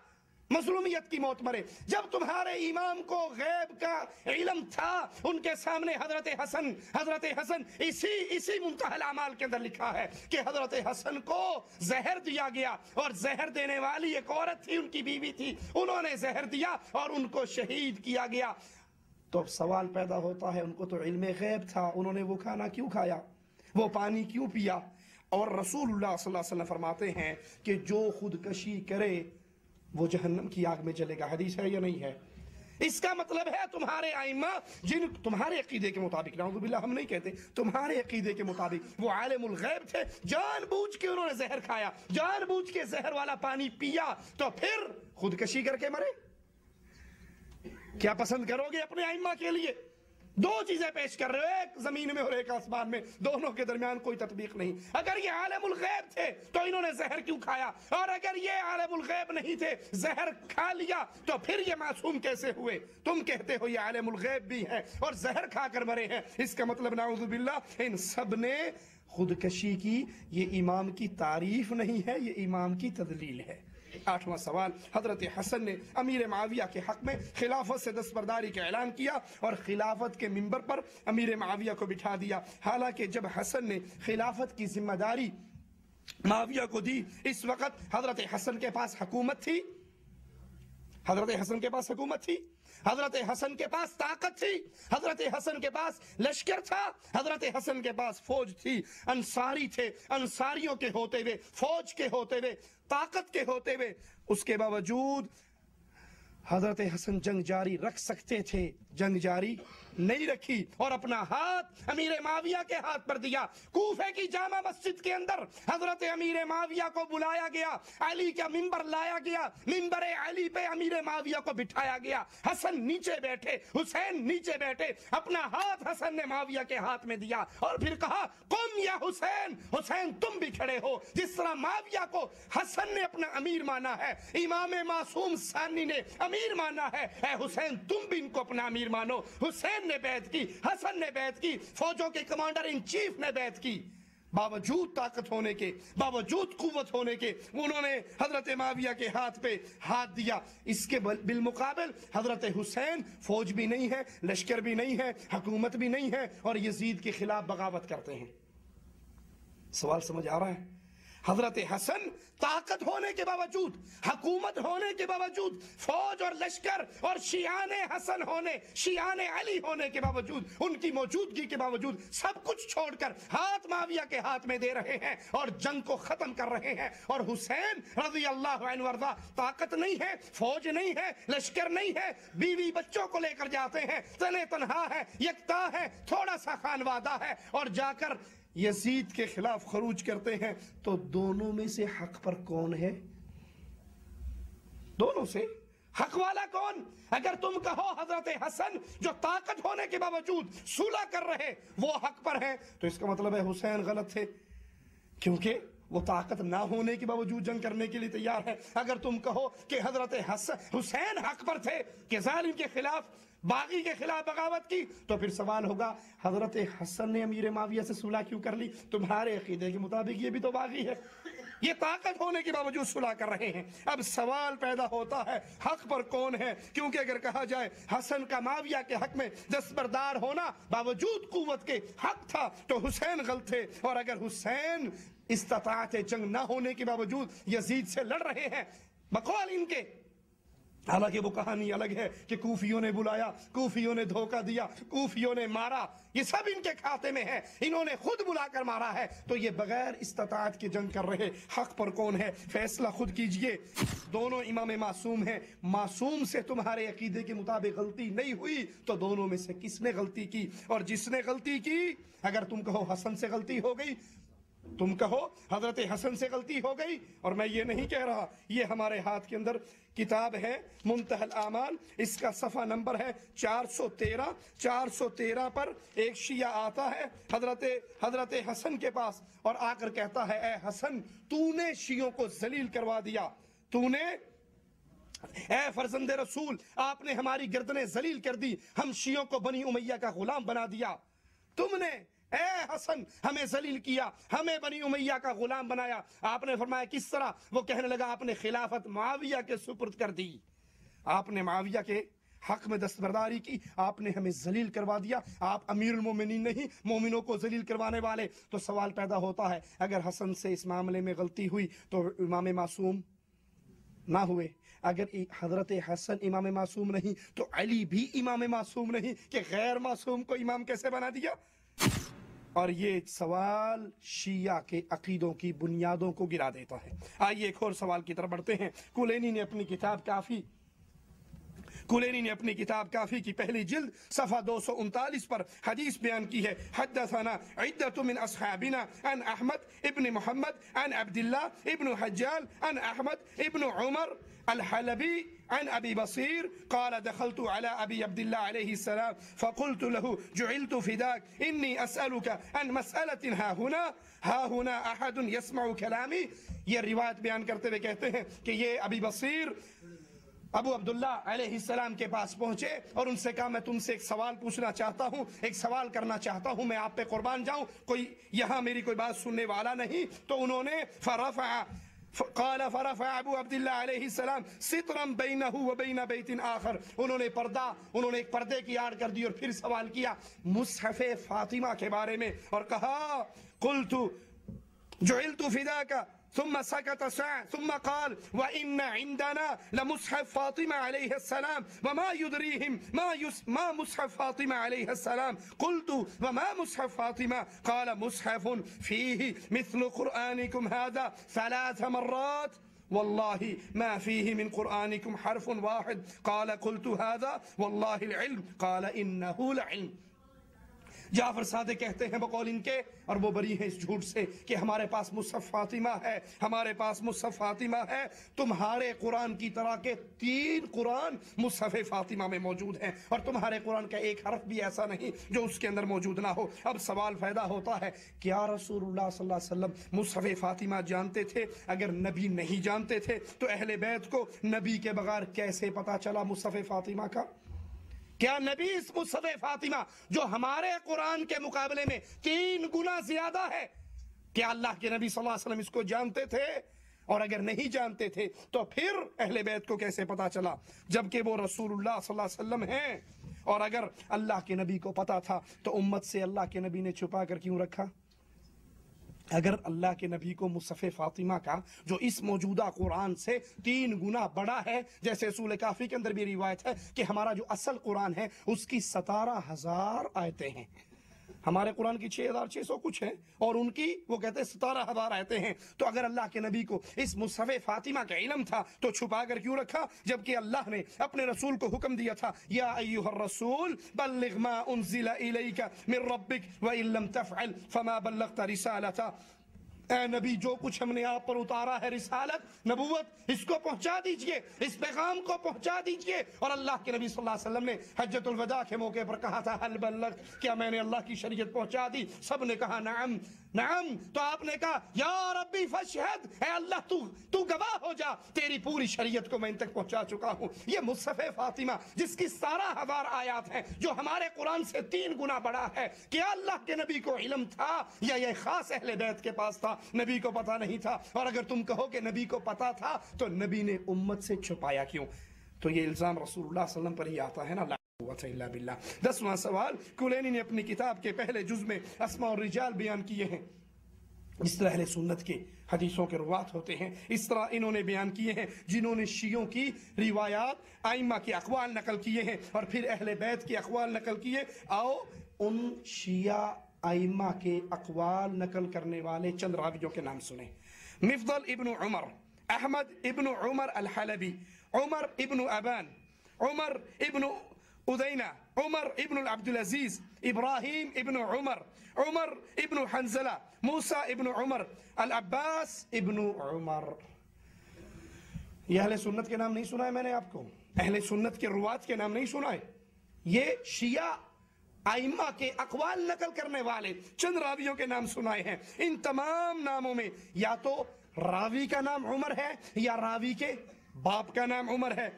مظلومیت کی موت مرے۔ جب تمہارے امام کو غیب کا علم تھا، ان کے سامنے حضرت حسن اسی منتہی الاعمال کے اندر لکھا ہے کہ حضرت حسن کو زہر دیا گیا، اور زہر دینے والی ایک عورت تھی، ان کی بیوی تھی، انہوں نے زہر دیا اور ان کو شہید کیا گیا۔ تو اب سوال پیدا ہوتا ہے، ان کو تو علم غیب تھا، انہوں نے وہ کھانا کیوں کھایا، وہ پانی کیوں پیا؟ اور رسول اللہ صلی اللہ علیہ وسلم فرماتے ہیں کہ جو خودکشی کرے وہ جہنم کی آگ میں جلے گا۔ حدیث ہے یا نہیں ہے؟ اس کا مطلب ہے تمہارے ائمہ تمہارے عقیدے کے مطابق، نعوذ باللہ ہم نہیں کہتے، تمہارے عقیدے کے مطابق وہ عالم الغیب تھے، جان بوجھ کے انہوں نے زہر کھایا، جان بوجھ کے زہر والا پانی پیا، تو پھر خودکشی کر کے مرے۔ کیا پسند کرو گے اپنے ائمہ کے لیے؟ دو چیزیں پیش کر رہے ہو، ایک زمین میں اور ایک آسمان میں، دونوں کے درمیان کوئی تطبیق نہیں۔ اگر یہ عالم الغیب تھے تو انہوں نے زہر کیوں کھایا، اور اگر یہ عالم الغیب نہیں تھے، زہر کھا لیا، تو پھر یہ معصوم کیسے ہوئے؟ تم کہتے ہو یہ عالم الغیب بھی ہے اور زہر کھا کر مرے ہیں، اس کا مطلب نعوذ باللہ ان سب نے خودکشی کی۔ یہ امام کی تعریف نہیں ہے، یہ امام کی تدلیل ہے۔ 8واں سوال، حضرت حسن نے امیر معاویہ کے حق میں خلافت سے دستبرداری کا اعلان کیا اور خلافت کے منبر پر امیر معاویہ کو بٹھا دیا، حالانکہ جب حسن نے خلافت کی ذمہ داری معاویہ کو دی، اس وقت حضرت حسن کے پاس حکومت تھی، حضرت حسن کے پاس حکومت تھی، حضرت حسن کے پاس طاقت تھی، حضرت حسن کے پاس لشکر تھا، حضرت حسن کے پاس فوج تھی، انصاری تھے، انصاریوں کے ہوتے ہوئے، فوج کے ہوتے ہوئے، طاقت کے ہوتے ہوئے، اس کے باوجود حضرت حسن جنگ جاری رکھ سکتے تھے، جنگ جاری نہیں رکھی اور اپنا ہاتھ امیر معاویہ کے ہاتھ پر دیا۔ کوفے کی جامع مسجد کے اندر حضرت امیر معاویہ کو بلایا گیا، علی کا منبر لایا گیا، منبر علی پہ امیر معاویہ کو بٹھایا گیا، حسن نیچے بیٹھے، حسین نیچے بیٹھے، اپنا ہاتھ حسن نے معاویہ کے ہاتھ میں دیا اور پھر کہا قم یا حسین، حسین تم بھی کھڑے ہو۔ جس طرح معاویہ کو حسن نے اپنا امیر مانا ہے، امام معصوم ثانی نے امیر مانا ہے، اے حسین تم بھی ان کو اپنا امیر مانو۔ حسین نے بیعت کی، حسن نے بیعت کی، فوجوں کے کمانڈر ان چیف نے بیعت کی، باوجود طاقت ہونے کے، باوجود قوت ہونے کے، انہوں نے حضرت معاویہ کے ہاتھ پہ ہاتھ دیا۔ اس کے بالمقابل حضرت حسین فوج بھی نہیں ہے، لشکر بھی نہیں ہے، حکومت بھی نہیں ہے، اور یزید کے خلاف بغاوت کرتے ہیں۔ سوال سمجھ آ رہا ہے؟ حضرت حسن طاقت ہونے کے باوجود، حکومت ہونے کے باوجود، فوج اور لشکر اور شیعان حسن ہونے، شیعان علی ہونے کے باوجود، ان کی موجودگی کے باوجود سب کچھ چھوڑ کر ہاتھ معاویہ کے ہاتھ میں دے رہے ہیں اور جنگ کو ختم کر رہے ہیں. اور حسین رضی اللہ عنہ وارضا طاقت نہیں ہے، فوج نہیں ہے، لشکر نہیں ہے، بیوی بچوں کو لے کر جاتے ہیں، تنے تنہا ہے، یکتا ہے، تھوڑا سا خانوادہ ہے، اور جا کر یزید کے خلاف خروج کرتے ہیں. تو دونوں میں سے حق پر کون ہے؟ دونوں سے حق والا کون؟ اگر تم کہو حضرت حسن جو طاقت ہونے کے باوجود صلح کر رہے وہ حق پر ہیں، تو اس کا مطلب ہے حسین غلط تھے، کیونکہ وہ طاقت نہ ہونے کے باوجود جنگ کرنے کے لیے تیار ہے. اگر تم کہو کہ حضرت حسین حق پر تھے کہ ظالم کے خلاف، باغی کے خلاف بغاوت کی، تو پھر سوال ہوگا حضرت حسن نے امیر معاویہ سے صلح کیوں کر لی؟ تمہارے عقیدے کے مطابق یہ بھی تو باغی ہے، یہ طاقت ہونے کے باوجود صلح کر رہے ہیں. اب سوال پیدا ہوتا ہے حق پر کون ہے؟ کیونکہ اگر کہا جائے حسن کا معاویہ کے حق میں دستبردار ہونا باوجود قوت کے حق تھا تو حسین غلط تھے، اور اگر حسین استطاعت جنگ نہ ہونے کے باوجود یزید سے لڑ رہے ہیں بقول ان کے، حالانکہ وہ کہانی الگ ہے کہ کوفیوں نے بلایا، کوفیوں نے دھوکہ دیا، کوفیوں نے مارا، یہ سب ان کے کھاتے میں ہے، انہوں نے خود بلا کر مارا ہے. تو یہ بغیر استطاعت کی جنگ کر رہے، حق پر کون ہے؟ فیصلہ خود کیجئے. دونوں امام معصوم ہیں، معصوم سے تمہارے عقیدے کے مطابق غلطی نہیں ہوئی تو دونوں میں سے کس نے غلطی کی؟ اور جس نے غلطی کی، اگر تم کہو حسن سے غلطی ہو گئی، تم کہو حضرت حسن سے غلطی ہو گئی، اور میں یہ نہیں کہہ رہا، یہ ہمارے ہاتھ کے اندر کتاب ہے منتہی الاعمال، اس کا صفحہ نمبر ہے 413. 413 پر ایک شیعہ آتا ہے حضرت حسن کے پاس اور آ کر کہتا ہے اے حسن تو نے شیعوں کو ذلیل کروا دیا، تو نے، اے فرزند رسول آپ نے ہماری گردنیں ذلیل کر دی، ہم شیعوں کو بنی امیہ کا غلام بنا دیا، تم نے اے حسن ہمیں ذلیل کیا، ہمیں بنی امیہ کا غلام بنایا. آپ نے فرمایا کس طرح؟ وہ کہنے لگا آپ نے خلافت معاویہ کے سپرد کر دی، آپ نے معاویہ کے حق میں دستبرداری کی، آپ نے ہمیں ذلیل کروا دیا، آپ امیر المومنین نہیں، مومنوں کو ذلیل کروانے والے. تو سوال پیدا ہوتا ہے اگر حسن سے اس معاملے میں غلطی ہوئی تو امام معصوم نہ ہوئے؟ اگر حضرت حسن امام معصوم نہیں تو علی بھی امام معصوم نہیں کہ غیر معصوم کو امام کیسے بنا دیا؟ اور یہ سوال شیعہ کے عقیدوں کی بنیادوں کو گرا دیتا ہے. آئیے ایک اور سوال کی طرف بڑھتے ہیں. کلینی نے اپنی کتاب کافی کی پہلی جلد صفحہ 239 پر حدیث بیان کی ہے. حدثنا عدت من اصحابنا عن احمد ابن محمد عن عبداللہ ابن حجال عن احمد ابن عمر الحلبی عن ابی بصیر قال دخلت على ابی عبداللہ علیہ السلام فقلت له جعلت فداك انی اسألك عن مسألة ها هنا احد يسمع کلامی. یہ روایت بیان کرتے ہوئے کہتے ہیں کہ یہ ابی بصیر ابو عبداللہ علیہ السلام کے پاس پہنچے اور ان سے کہا میں تم سے ایک سوال پوچھنا چاہتا ہوں، ایک سوال کرنا چاہتا ہوں، میں آپ پہ قربان جاؤں، کوئی یہاں میری کوئی بات سننے والا نہیں. تو انہوں نے فرفع ابو عبداللہ علیہ السلام سترا بینہ وبین بیت آخر، انہوں نے ایک پردے کی آڑ کر دی اور پھر سوال کیا مصحف فاطمہ کے بارے میں اور کہا قلت جعلت فداك ثم سكت ساعة ثم قال وإن عندنا لمصحف فاطمة عليه السلام وما يدريهم ما مصحف فاطمة عليه السلام. قلت وما مصحف فاطمة؟ قال مصحف فيه مثل قرآنكم هذا 3 مرات والله ما فيه من قرآنكم حرف واحد. قال قلت هذا والله العلم. قال إنه لعلم. جعفر صادق کہتے ہیں بقول ان کے، اور وہ بری ہیں اس جھوٹ سے کہ ہمارے پاس مصحف فاطمہ ہے، ہمارے پاس مصحف فاطمہ ہے. تمہارے قرآن کی طرح کے 3 قرآن مصحف فاطمہ میں موجود ہیں اور تمہارے قرآن کا ایک حرف بھی ایسا نہیں جو اس کے اندر موجود نہ ہو. اب سوال پیدا ہوتا ہے کیا رسول اللہ صلی اللہ علیہ وسلم مصحف فاطمہ جانتے تھے؟ اگر نبی نہیں جانتے تھے تو اہل بیت کو نبی کے بغیر کیسے پتا چلا مصحف فاطمہ کا؟ کیا نبی اس مصحف فاطمہ جو ہمارے قرآن کے مقابلے میں 3 گنا زیادہ ہے، کیا اللہ کے نبی صلی اللہ علیہ وسلم اس کو جانتے تھے؟ اور اگر نہیں جانتے تھے تو پھر اہل بیت کو کیسے پتا چلا جبکہ وہ رسول اللہ صلی اللہ علیہ وسلم ہیں؟ اور اگر اللہ کے نبی کو پتا تھا تو امت سے اللہ کے نبی نے چھپا کر کیوں رکھا؟ اگر اللہ کے نبی کو مصحف فاطمہ کا جو اس موجودہ قرآن سے 3 گنا بڑا ہے، جیسے سورہ کافی کے اندر بھی روایت ہے کہ ہمارا جو اصل قرآن ہے اس کی 17,000 آیتیں ہیں، ہمارے قرآن کی 6,600 کچھ ہیں اور ان کی وہ کہتے ہیں 17,000 آیتیں ہیں، تو اگر اللہ کے نبی کو اس مصحف فاطمہ کا علم تھا تو چھپا کر کیوں رکھا، جبکہ اللہ نے اپنے رسول کو حکم دیا تھا یا ایھا الرسول بلغ ما انزل الیک من ربک وان لم تفعل فما بلغت رسالتہ، اے نبی جو کچھ ہم نے آپ پر اتارا ہے رسالت نبوت اس کو پہنچا دیجئے، اس پیغام کو پہنچا دیجئے۔ اور اللہ کے نبی صلی اللہ علیہ وسلم نے حجۃ الوداع کے موقع پر کہا تھا حل بلغ، کیا میں نے اللہ کی شریعت پہنچا دی؟ سب نے کہا نعم نعم، تو آپ نے کہا یا ربی فاشہد، اے اللہ تو گواہ ہو جا، تیری پوری شریعت کو میں ان تک پہنچا چکا ہوں۔ یہ مصحف فاطمہ جس کی 17,000 آیات ہیں، جو ہمارے قرآن سے 3 گنا بڑا ہے، کیا اللہ کے نبی کو علم تھا یا یہ خاص اہل بیت کے پاس تھا، نبی کو پتا نہیں تھا؟ اور اگر تم کہو کہ نبی کو پتا تھا تو نبی نے امت سے چھپایا کیوں؟ تو یہ الزام رسول اللہ صلی اللہ علیہ وسلم پر ہی آتا ہے نا، لا قوت الا باللہ۔ 10واں سوال کلینی نے اپنی کتاب کے پہلے جز میں اسماء الرجال بیان کیے ہیں، اس طرح اہل سنت کے حدیثوں کے روات ہوتے ہیں، اس طرح انہوں نے بیان کیے ہیں، جنہوں نے شیعوں کی روایات ائمہ کے اقوال نقل کیے ہیں اور پھر اہل بیت کے اقوال نقل کیے۔ آؤ ان شیعہ ائمہ کے اقوال نقل کرنے والے چند راویوں کے نام سنیں۔ مفضل ابن عمر، احمد ابن عمر الحلبی، عمر ابن ابان، عمر ابن ادینہ، عمر ابن عبدالعزیز، ابراہیم ابن عمر، عمر ابن حنزلہ، موسیٰ ابن عمر، العباس ابن عمر۔ یہ اہل سنت کے نام نہیں سنا ہے میں نے آپ کو، اہل سنت کے روات کے نام نہیں سنا ہے، یہ شیعہ ائمہ کے اقوال نقل کرنے والے چند راویوں کے نام سنائے ہیں۔ ان تمام ناموں میں یا تو راوی کا نام عمر ہے یا راوی کے باپ کا نام عمر ہے۔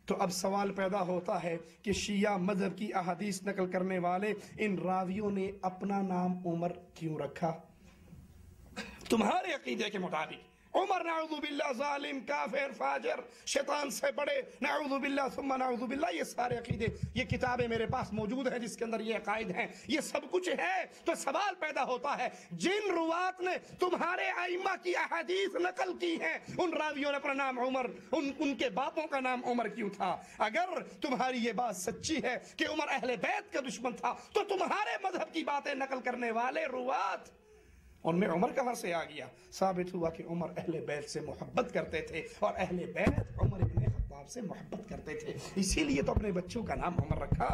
تو اب سوال پیدا ہوتا ہے کہ شیعہ مذہب کی احادیث نقل کرنے والے ان راویوں نے اپنا نام عمر کیوں رکھا؟ تمہارے عقیدے کے مطابق عمر نعوذ باللہ ظالم، کافر، فاجر، شیطان سے بڑے، نعوذ باللہ ثم نعوذ باللہ، یہ سارے عقیدے، یہ کتابیں میرے پاس موجود ہیں جس کے اندر یہ عقائد ہیں، یہ سب کچھ ہے۔ تو سوال پیدا ہوتا ہے جن روات نے تمہارے ائمہ کی احادیث نقل کی ہیں ان راویوں نے اپنا نام عمر، ان کے باپوں کا نام عمر کیوں تھا؟ اگر تمہاری یہ بات سچی ہے کہ عمر اہل بیت کا دشمن تھا تو تمہارے مذہب کی باتیں نقل کرنے والے روات ان میں عمر کہاں سے آ گیا؟ ثابت ہوا کہ عمر اہل بیت سے محبت کرتے تھے اور اہل بیت عمر ابن خطاب سے محبت کرتے تھے، اسی لیے تو اپنے بچوں کا نام عمر رکھا۔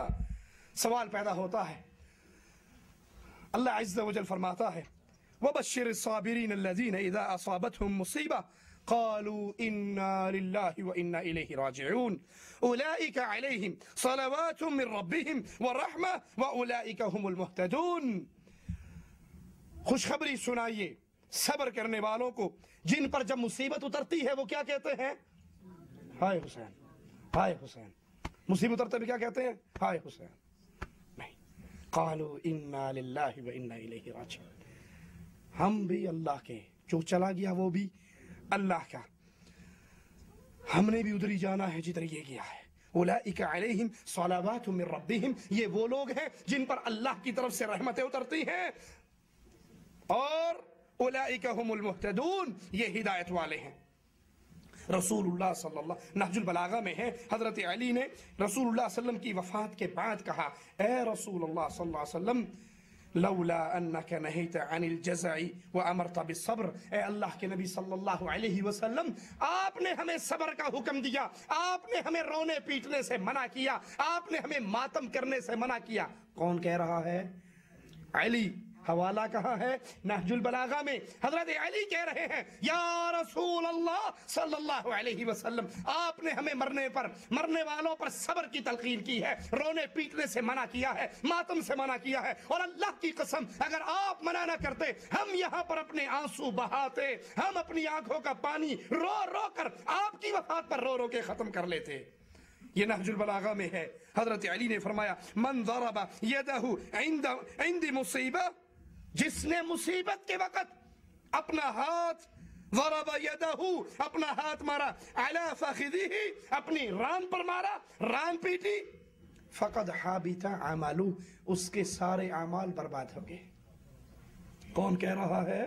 سوال پیدا ہوتا ہے، اللہ عز و جل فرماتا ہے وَبَشِّرِ الصَّابِرِينَ الَّذِينَ إِذَا أَصَابَتْهُمْ مُصِيبَةٌ قَالُوا إِنَّا لِلَّهِ وَإِنَّا إِلَيْهِ رَاجِعُونَ أُولَئِكَ عَلَيْهِمْ صَلَوَاتٌ مِّن رَّبِّهِمْ وَرَحْمَةٌ وَأُولَئِكَ هُمُ الْمُهْتَدُونَ۔ خوشخبری سنائیے صبر کرنے والوں کو جن پر جب مصیبت اترتی ہے وہ کیا کہتے ہیں؟ ہائے حسین، ہائے حسین۔ مصیبت اترتے بھی کیا کہتے ہیں؟ ہائے حسین نہیں، قالوا انا للہ وانا الیہ راجعون، ہم بھی اللہ کے، جو چلا گیا وہ بھی اللہ کا، ہم نے بھی ادھر ہی جانا ہے جدھر یہ گیا ہے۔ اولئک علیہم صلوات من ربہم، یہ وہ لوگ ہیں جن پر اللہ کی طرف سے رحمتیں اترتی ہیں، اور اولئک هم المہتدون، یہ ہدایت والے ہیں۔ رسول اللہ صلی اللہ، نہج البلاغہ میں ہے، حضرت علی نے رسول اللہ صلی اللہ علیہ وسلم کی وفات کے بعد کہا اے رسول اللہ صلی اللہ علیہ وسلم لولا انک نہیت عن الجزع وامرت بالصبر، اے اللہ کے نبی صلی اللہ علیہ وسلم آپ نے ہمیں صبر کا حکم دیا، آپ نے ہمیں رونے پیٹنے سے منع کیا، آپ نے ہمیں ماتم کرنے سے منع کیا۔ کون کہہ رہا ہے؟ علی۔ حوالہ کہاں ہے؟ نہج البلاغہ میں حضرت علی کہہ رہے ہیں یا رسول اللہ صلی اللہ علیہ وسلم آپ نے ہمیں مرنے والوں پر صبر کی تلقین کی ہے، رونے پیٹنے سے منع کیا ہے، ماتم سے منع کیا ہے، اور اللہ کی قسم اگر آپ منع نہ کرتے ہم یہاں پر اپنے آنسو بہاتے، ہم اپنی آنکھوں کا پانی رو رو کر آپ کی وفات پر رو رو کے ختم کر لیتے۔ یہ نہج البلاغہ میں ہے۔ حضرت علی نے فرمایا من ضرب یدہ عند مصیبہ، جس نے مصیبت کے وقت اپنا ہاتھ، ضرب یدہ اپنا ہاتھ مارا، علی فخذہ اپنی ران پر مارا، ران پیٹی، فقد حابط عملہ، اس کے سارے اعمال برباد ہو گئے۔ کون کہہ رہا ہے؟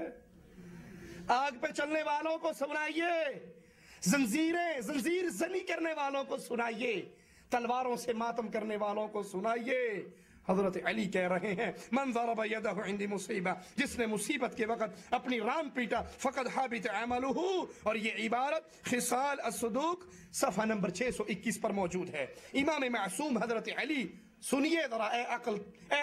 آگ پہ چلنے والوں کو سنائیے، زنجیر زنی کرنے والوں کو سنائیے، تلواروں سے ماتم کرنے والوں کو سنائیے۔ حضرت علی کہہ رہے ہیں من ضرب یدہ عند مصیبہ، جس نے مصیبت کے وقت اپنی ران پیٹا فقد حبط عملہ، اور یہ عبارت خصال الصدوق صفحہ نمبر 621 پر موجود ہے۔ امام معصوم حضرت علی، سنیے ذرا اے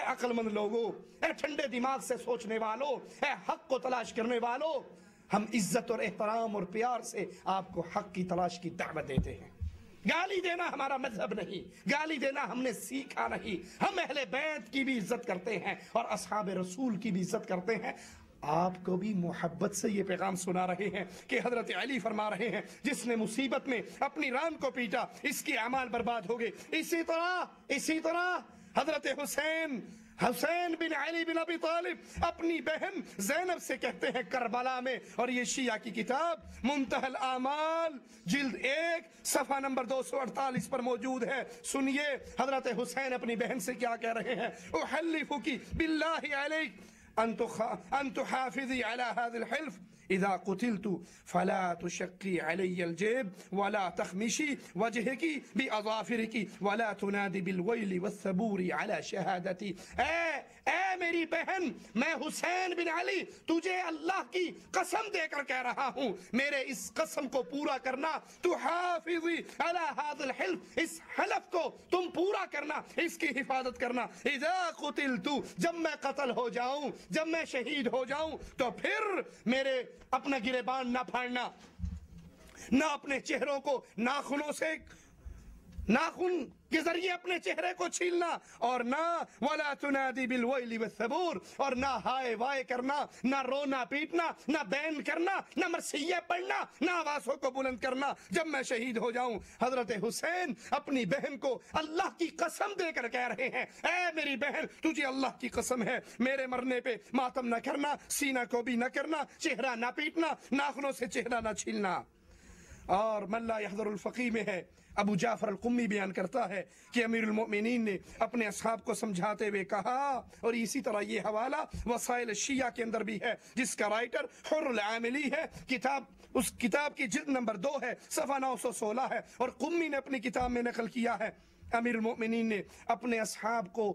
عقل مند لوگوں، اے ٹھنڈے دماغ سے سوچنے والوں، اے حق کو تلاش کرنے والوں، ہم عزت اور احترام اور پیار سے آپ کو حق کی تلاش کی دعوت دیتے ہیں۔ گالی دینا ہمارا مذہب نہیں، گالی دینا ہم نے سیکھا نہیں۔ ہم اہل بیت کی بھی عزت کرتے ہیں اور اصحاب رسول کی بھی عزت کرتے ہیں۔ آپ کو بھی محبت سے یہ پیغام سنا رہے ہیں کہ حضرت علی فرما رہے ہیں جس نے مصیبت میں اپنی ران کو پیٹا اس کی اعمال برباد ہو گئے۔ اسی طرح حضرت حسین بن علی بن ابی طالب اپنی بہن زینب سے کہتے ہیں کربلا میں، اور یہ شیعہ کی کتاب منتہی الاعمال جلد 1 صفحہ نمبر 248 پر موجود ہے۔ سنیے حضرت حسین اپنی بہن سے کیا کہہ رہے ہیں، احلفکی باللہ علیک ان تحافظی علی هذا الحلف اذا قتلت فلا تشقی علی الجیب ولا تخمشی وجہکی باظافرکی ولا تنادی بالویل والثبور علی شہادتی۔ اے میری بہن، میں حسین بن علی تجھے اللہ کی قسم دے کر کہہ رہا ہوں، میرے اس قسم کو پورا کرنا، تحافظی علی هذا الحلف، اس حلف کو تم پورا کرنا، اس کی حفاظت کرنا۔ اذا قتلت، جب میں قتل ہو جاؤں، جب میں شہید ہو جاؤں، تو پھر میرے اپنا گریبان نہ پھاڑنا، نہ اپنے چہروں کو ناخن کے ذریعے اپنے چہرے کو چھیلنا، اور نہ ولا تنادی بالویل والثبور، اور نہ ہائے وائے کرنا، نہ رونا پیٹنا، نہ بین کرنا، نہ مرثیے پڑھنا، نہ آوازوں کو بلند کرنا جب میں شہید ہو جاؤں۔ حضرت حسین اپنی بہن کو اللہ کی قسم دے کر کہہ رہے ہیں، اے میری بہن تجھے اللہ کی قسم ہے، میرے مرنے پہ ماتم نہ کرنا، سینہ کو بھی نہ کرنا، چہرہ نہ پیٹنا، ناخنوں سے چہرہ نہ چھیلنا۔ اور من لا يحضر الفقی میں ہے، ابو جعفر القمی بیان کرتا ہے کہ امیر المؤمنین نے اپنے اصحاب کو سمجھاتے ہوئے کہا، اور اسی طرح یہ حوالہ وسائل شیعہ کے اندر بھی ہے جس کا رائٹر حر العاملی ہے، اس کتاب کی جلد نمبر 2 ہے، صفحہ 916 ہے، اور قمی نے اپنی کتاب میں نقل کیا ہے۔ امیر المؤمنین نے اپنے اصحاب کو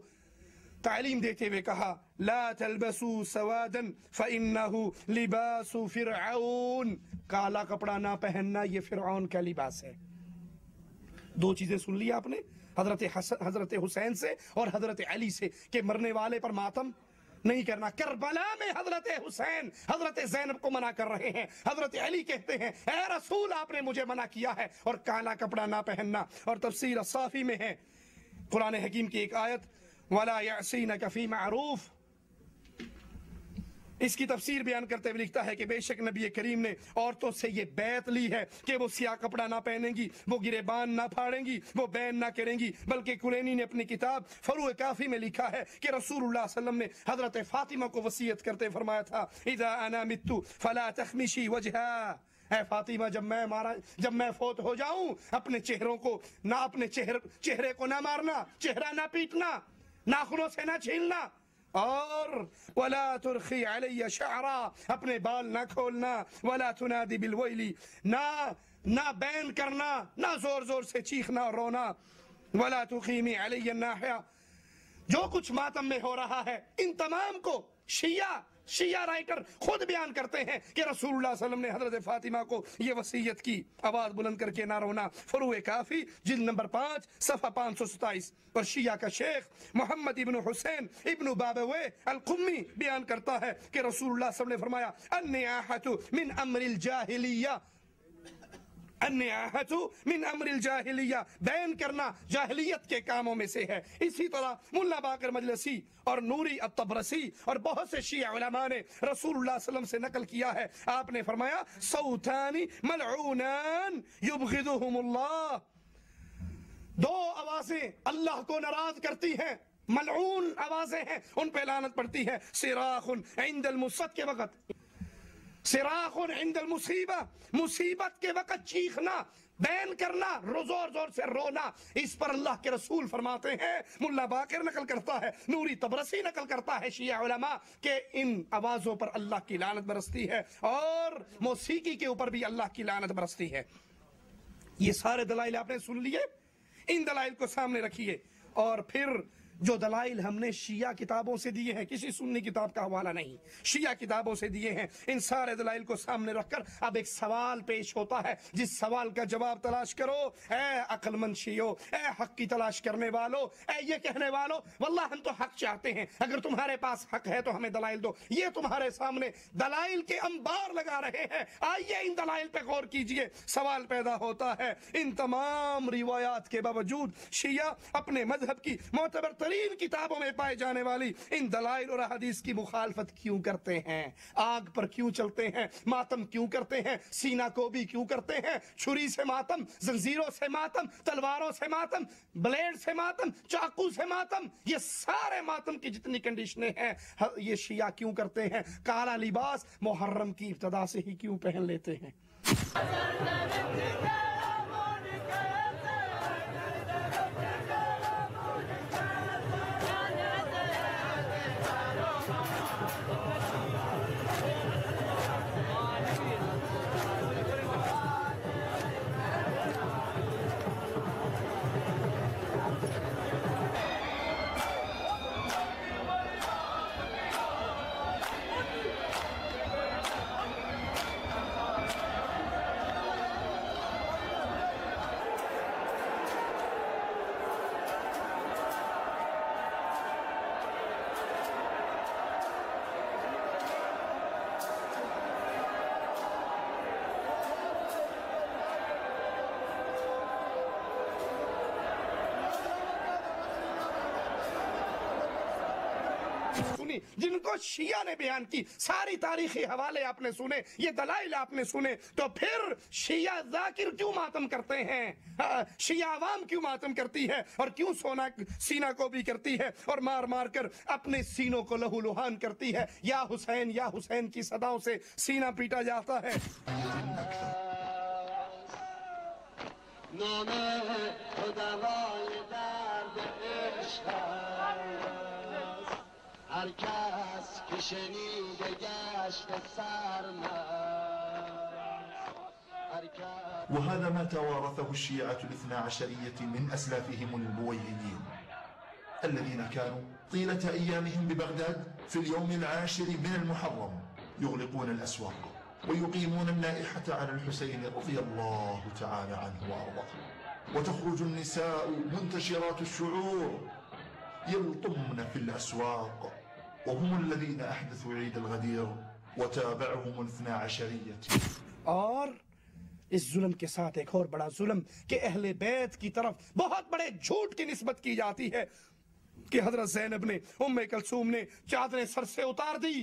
تعلیم دیتے ہوئے کہا، لا تلبسوا سوادا فإنه لباس فرعون، کالا کپڑا نہ پہننا یہ فرعون کا لباس ہے۔ دو چیزیں سن لی آپ نے حضرت حسین سے اور حضرت علی سے کہ مرنے والے پر ماتم نہیں کرنا۔ کربلا میں حضرت حسین حضرت زینب کو منع کر رہے ہیں، حضرت علی کہتے ہیں اے رسول آپ نے مجھے منع کیا ہے، اور کالا کپڑا نہ پہننا۔ اور تفسیر الصافی میں ہے قرآن حکیم کی ایک آیت، وَلَا يَعْصِينَكَ فِي مَعْرُوفٍ، اس کی تفسیر بیان کرتے ہوئے لکھتا ہے کہ بے شک نبی کریم نے عورتوں سے یہ بیعت لی ہے کہ وہ سیاہ کپڑا نہ پہنیں گی، وہ گریبان نہ پھاڑیں گی، وہ بین نہ کریں گی، بلکہ کلینی نے اپنی کتاب فروع کافی میں لکھا ہے کہ رسول اللہ صلی اللہ علیہ وسلم نے حضرت فاطمہ کو وصیت کرتے فرمایا تھا، اذا انا مت فلا تخمشی وجہا، اے فاطمہ جب میں فوت ہو جاؤں اپنے چہرے کو نہ مارنا، چہرہ نہ پیٹنا، ناخنوں سے نہ چھیلنا، اور ولا ترخی علی شعرا، اپنے بال نہ کھولنا، ولا تنادی بالویل، نہ بین کرنا، نہ زور زور سے چیخنا اور رونا، ولا تقیمی علی الناحیہ۔ جو کچھ ماتم میں ہو رہا ہے ان تمام کو شیعہ رائٹر خود بیان کرتے ہیں کہ رسول اللہ صلی اللہ علیہ وسلم نے حضرت فاطمہ کو یہ وصیت کی، آواز بلند کر کے نہ رونا۔ فروع کافی جلد نمبر 5 صفحہ 527۔ اور شیعہ کا شیخ محمد ابن حسین ابن بابوے القمی بیان کرتا ہے کہ رسول اللہ صلی اللہ علیہ وسلم نے فرمایا، النیاحۃ من امر الجاہلیہ، النیاحۃ من امر الجاہلیہ، بین کرنا جاہلیت کے کاموں میں سے ہے۔ اسی طرح ملا باقر مجلسی اور نوری الطبرسی اور بہت سے شیعہ علماء نے رسول اللہ صلی اللہ علیہ وسلم سے نقل کیا ہے، آپ نے فرمایا صوتان ملعونان یبغضہم اللہ، دو آوازیں اللہ کو ناراض کرتی ہیں، ملعون آوازیں ہیں، ان پہ لعنت پڑتی ہے، صراخ عند المصت کے وقت، صراخ عند المصیبہ، مصیبت کے وقت چیخنا، بین کرنا، زور زور سے رونا، اس پر اللہ کے رسول فرماتے ہیں، ملا باقر نقل کرتا ہے، نوری طبرسی نقل کرتا ہے، شیعہ علماء کہ ان آوازوں پر اللہ کی لعنت برستی ہے، اور موسیقی کے اوپر بھی اللہ کی لعنت برستی ہے۔ یہ سارے دلائل آپ نے سن لیے، ان دلائل کو سامنے رکھیے، اور پھر جو دلائل ہم نے شیعہ کتابوں سے دیے ہیں، کسی سنی کتاب کا حوالہ نہیں، شیعہ کتابوں سے دیے ہیں، ان سارے دلائل کو سامنے رکھ کر اب ایک سوال پیش ہوتا ہے، جس سوال کا جواب تلاش کرو اے عقل مند شیعو، اے حق کی تلاش کرنے والو، اے یہ کہنے والو واللہ ہم تو حق چاہتے ہیں، اگر تمہارے پاس حق ہے تو ہمیں دلائل دو۔ یہ تمہارے سامنے دلائل کے انبار لگا رہے ہیں، آئیے ان دلائل پہ غور کیجئے۔ سوال پیدا ہوتا ہے، ان تمام روایات کے باوجود شیعہ اپنے مذہب کی معتبر ترین کتابوں میں پائے جانے والی ان دلائل اور احادیث کی مخالفت کیوں کرتے ہیں؟ آگ پر کیوں چلتے ہیں؟ ماتم کیوں کرتے ہیں؟ سینہ کوبی کیوں کرتے ہیں؟ چھری سے ماتم، زنجیروں سے ماتم، تلواروں سے ماتم، بلیڈ سے ماتم، چاقو سے ماتم، یہ سارے ماتم کی جتنی کنڈیشنیں ہیں یہ شیعہ کیوں کرتے ہیں؟ کالا لباس محرم کی ابتدا سے ہی کیوں پہن لیتے ہیں؟ جن کو شیعہ نے بیان کی، ساری تاریخی حوالے آپ نے سنے، یہ دلائل آپ نے سنے، تو پھر شیعہ ذاکر کیوں ماتم کرتے ہیں؟ شیعہ عوام کیوں ماتم کرتی ہے، اور کیوں سینہ کو بھی کرتی ہے، اور مار مار کر اپنے سینوں کو لہو لہان کرتی ہے؟ یا حسین کی صداؤں سے سینہ پیٹا جاتا ہے۔ هر کس که شنیده گشت سرمست. وهذا ما توارثه الشيعة الاثنا عشرية من أسلافهم البويهيين الذين كانوا طيلة أيامهم ببغداد في اليوم العاشر من المحرم يغلقون الأسواق ويقيمون النائحة على الحسين رضي الله تعالى عنه وأرضاه، وتخرج النساء منتشرات الشعور يلطمن في الأسواق، وهم الذين أحدثوا عيد الغدير وتابعهم الاثنا عشرية۔ اور اس ظلم کے ساتھ ایک اور بڑا ظلم کہ اہل بیت کی طرف بہت بڑے جھوٹ کی نسبت کی جاتی ہے کہ حضرت زینب نے، ام کلثوم نے چادریں سر سے اتار دی۔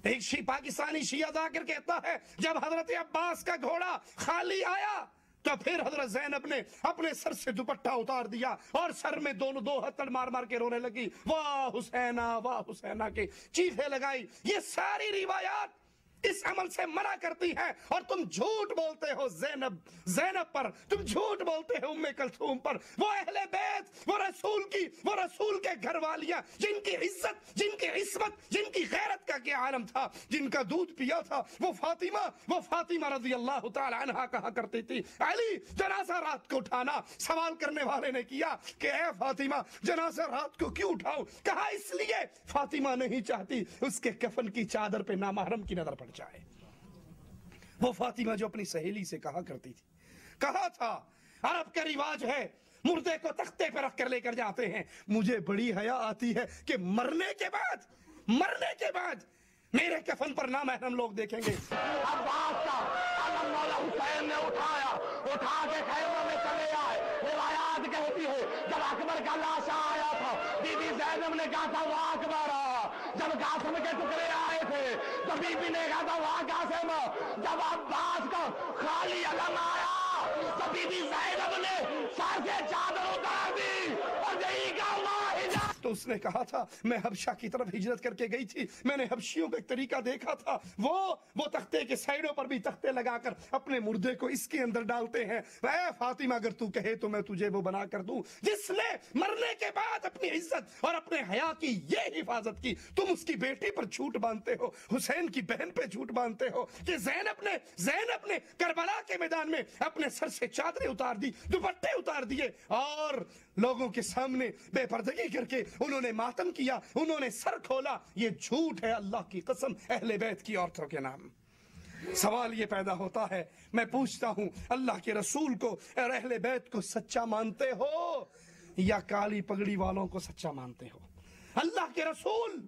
ایک پاکستانی شیعہ ذاکر کہتا ہے جب حضرت عباس کا گھوڑا خالی آیا تو پھر حضرت زینب نے اپنے سر سے دوپٹہ اتار دیا اور سر میں دو ہتھڑ مار مار کے رونے لگی، واہ حسینہ کے چیخیں لگائی۔ یہ ساری روایات اس عمل سے منع کرتی ہے، اور تم جھوٹ بولتے ہو زینب پر، تم جھوٹ بولتے ہو ام کلثوم پر، وہ اہل بیت، وہ رسول کے گھر والیاں جن کی عزت، جن کی عصمت، جن کی غیرت کا کیا عالم تھا، جن کا دودھ پیا تھا، وہ فاطمہ رضی اللہ تعالی عنہا کہا کرتی تھی علی جنازہ رات کو اٹھانا۔ سوال کرنے والے نے کیا کہ اے فاطمہ جنازہ رات کو کیوں اٹھاؤ؟ کہا اس لیے فاطمہ نہیں چاہتی اس کے کفن کی چادر پہ نامحرم کی نظر پڑ جائے۔ وہ فاطمہ جو اپنی سہیلی سے کہا کرتی تھی، کہا تھا عرب کا رواج ہے مردے کو تختے پہ رکھ کر لے کر جاتے ہیں، مجھے بڑی حیا آتی ہے کہ مرنے کے بعد میرے کفن پر نامحرم لوگ دیکھیں گے۔ عباس کا علم مولا حسین نے اٹھا کے خیمہ میں چلے آئے۔ روایات کہتی ہے جب اکبر کا لاشا آیا تھا بی بی زینب نے کہا تھا واہ اکبر، جب قاسم کے ٹکڑے آئے تھے تو بی بی نے کہا تھا واہ قاسم، جب عباس کا خالی علم آیا تو بی بی زینب نے سر سے چادر اتار دی اور یہی کہا اللہ تو اس نے کہا تھا میں حبشہ کی طرف ہجرت کر کے گئی تھی, میں نے حبشیوں کا ایک طریقہ دیکھا تھا, وہ تختے کے سائڈوں پر بھی تختے لگا کر اپنے مردے کو اس کے اندر ڈالتے ہیں. اے فاطمہ اگر تو کہے تو میں تجھے وہ بنا کر دوں جس نے مرنے کے بعد اپنی عزت اور اپنے حیا کی یہ حفاظت کی. تم اس کی بیٹی پر جھوٹ باندھتے ہو, حسین کی بہن پہ جھوٹ باندھتے ہو کہ زینب نے کربلا کے میدان میں اپنے سر سے چادریں اتار دی, دوپٹے اتار دیے اور لوگوں کے سامنے بے پردگی کر کے انہوں نے ماتم کیا, انہوں نے سر کھولا. یہ جھوٹ ہے اللہ کی قسم اہل بیت کی عورتوں کے نام. سوال یہ پیدا ہوتا ہے, میں پوچھتا ہوں اللہ کے رسول کو اور اہل بیت کو سچا مانتے ہو یا کالی پگڑی والوں کو سچا مانتے ہو؟ اللہ کے رسول,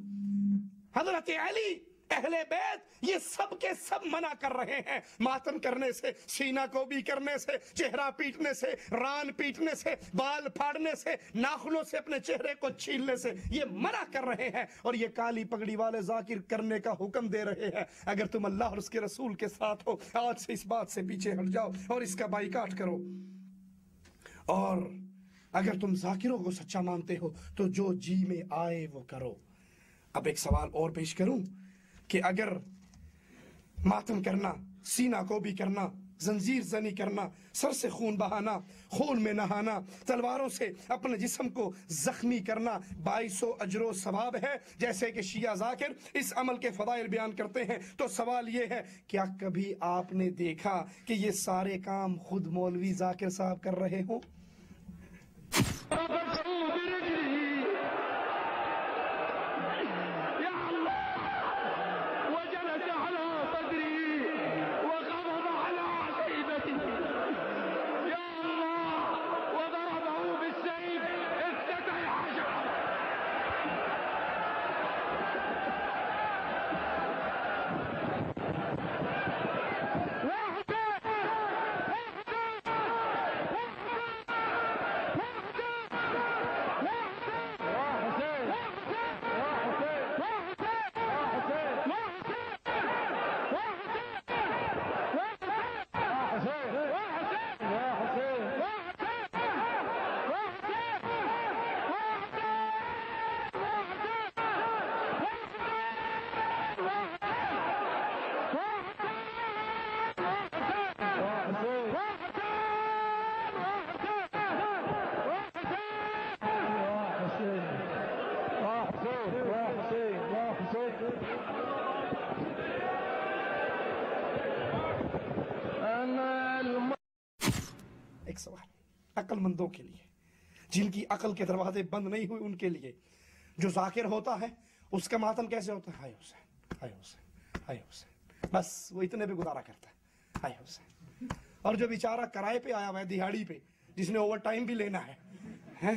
حضرت علی, اہل بیت یہ سب کے سب منع کر رہے ہیں ماتم کرنے سے, سینہ کو بھی کرنے سے, چہرہ پیٹنے سے, ران پیٹنے سے, بال پھاڑنے سے, ناخنوں سے اپنے چہرے کو چھیلنے سے, یہ منع کر رہے ہیں. اور یہ کالی پگڑی والے ذاکر کرنے کا حکم دے رہے ہیں. اگر تم اللہ اور اس کے رسول کے ساتھ ہو آج سے اس بات سے پیچھے ہٹ جاؤ اور اس کا بائیکاٹ کرو. اور اگر تم ذاکروں کو سچا مانتے ہو تو جو جی میں آئے وہ کرو. اب ایک سوال اور پیش کروں کہ اگر ماتم کرنا, سینہ کو بھی کرنا, زنجیر زنی کرنا, سر سے خون بہانا, خون میں نہانا, تلواروں سے اپنے جسم کو زخمی کرنا 2200 اجر و ثواب ہے جیسے کہ شیعہ ذاکر اس عمل کے فضائل بیان کرتے ہیں. تو سوال یہ ہے, کیا کبھی آپ نے دیکھا کہ یہ سارے کام خود مولوی ذاکر صاحب کر رہے ہوں؟ ایک سوال عقل مندوں کے لیے, جن کی عقل کے دروازے بند نہیں ہوئے ان کے لیے, جو ذاکر ہوتا ہے اس کا ماتم کیسے ہوتا ہے؟ ہائے حسین, ہائے حسین, ہائے حسین, بس وہ اتنے پہ گزارا کرتا ہے, ہائے حسین. اور جو بیچارہ کرائے پہ آیا ہوا ہے دیہاڑی پہ, جس نے اوور ٹائم بھی لینا ہے,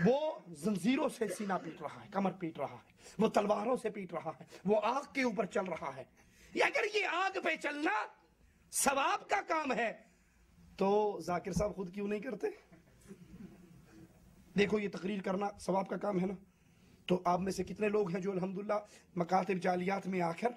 وہ زنجیروں سے سینہ پیٹ رہا ہے, کمر پیٹ رہا ہے, وہ تلواروں سے پیٹ رہا ہے, وہ آگ کے اوپر چل رہا ہے. اگر یہ آگ پہ چلنا ثواب کا کام ہے تو ذاکر صاحب خود کیوں نہیں کرتے؟ دیکھو یہ تقریر کرنا ثواب کا کام ہے نا, تو آپ میں سے کتنے لوگ ہیں جو الحمدللہ مکاتب جالیات میں آ کر,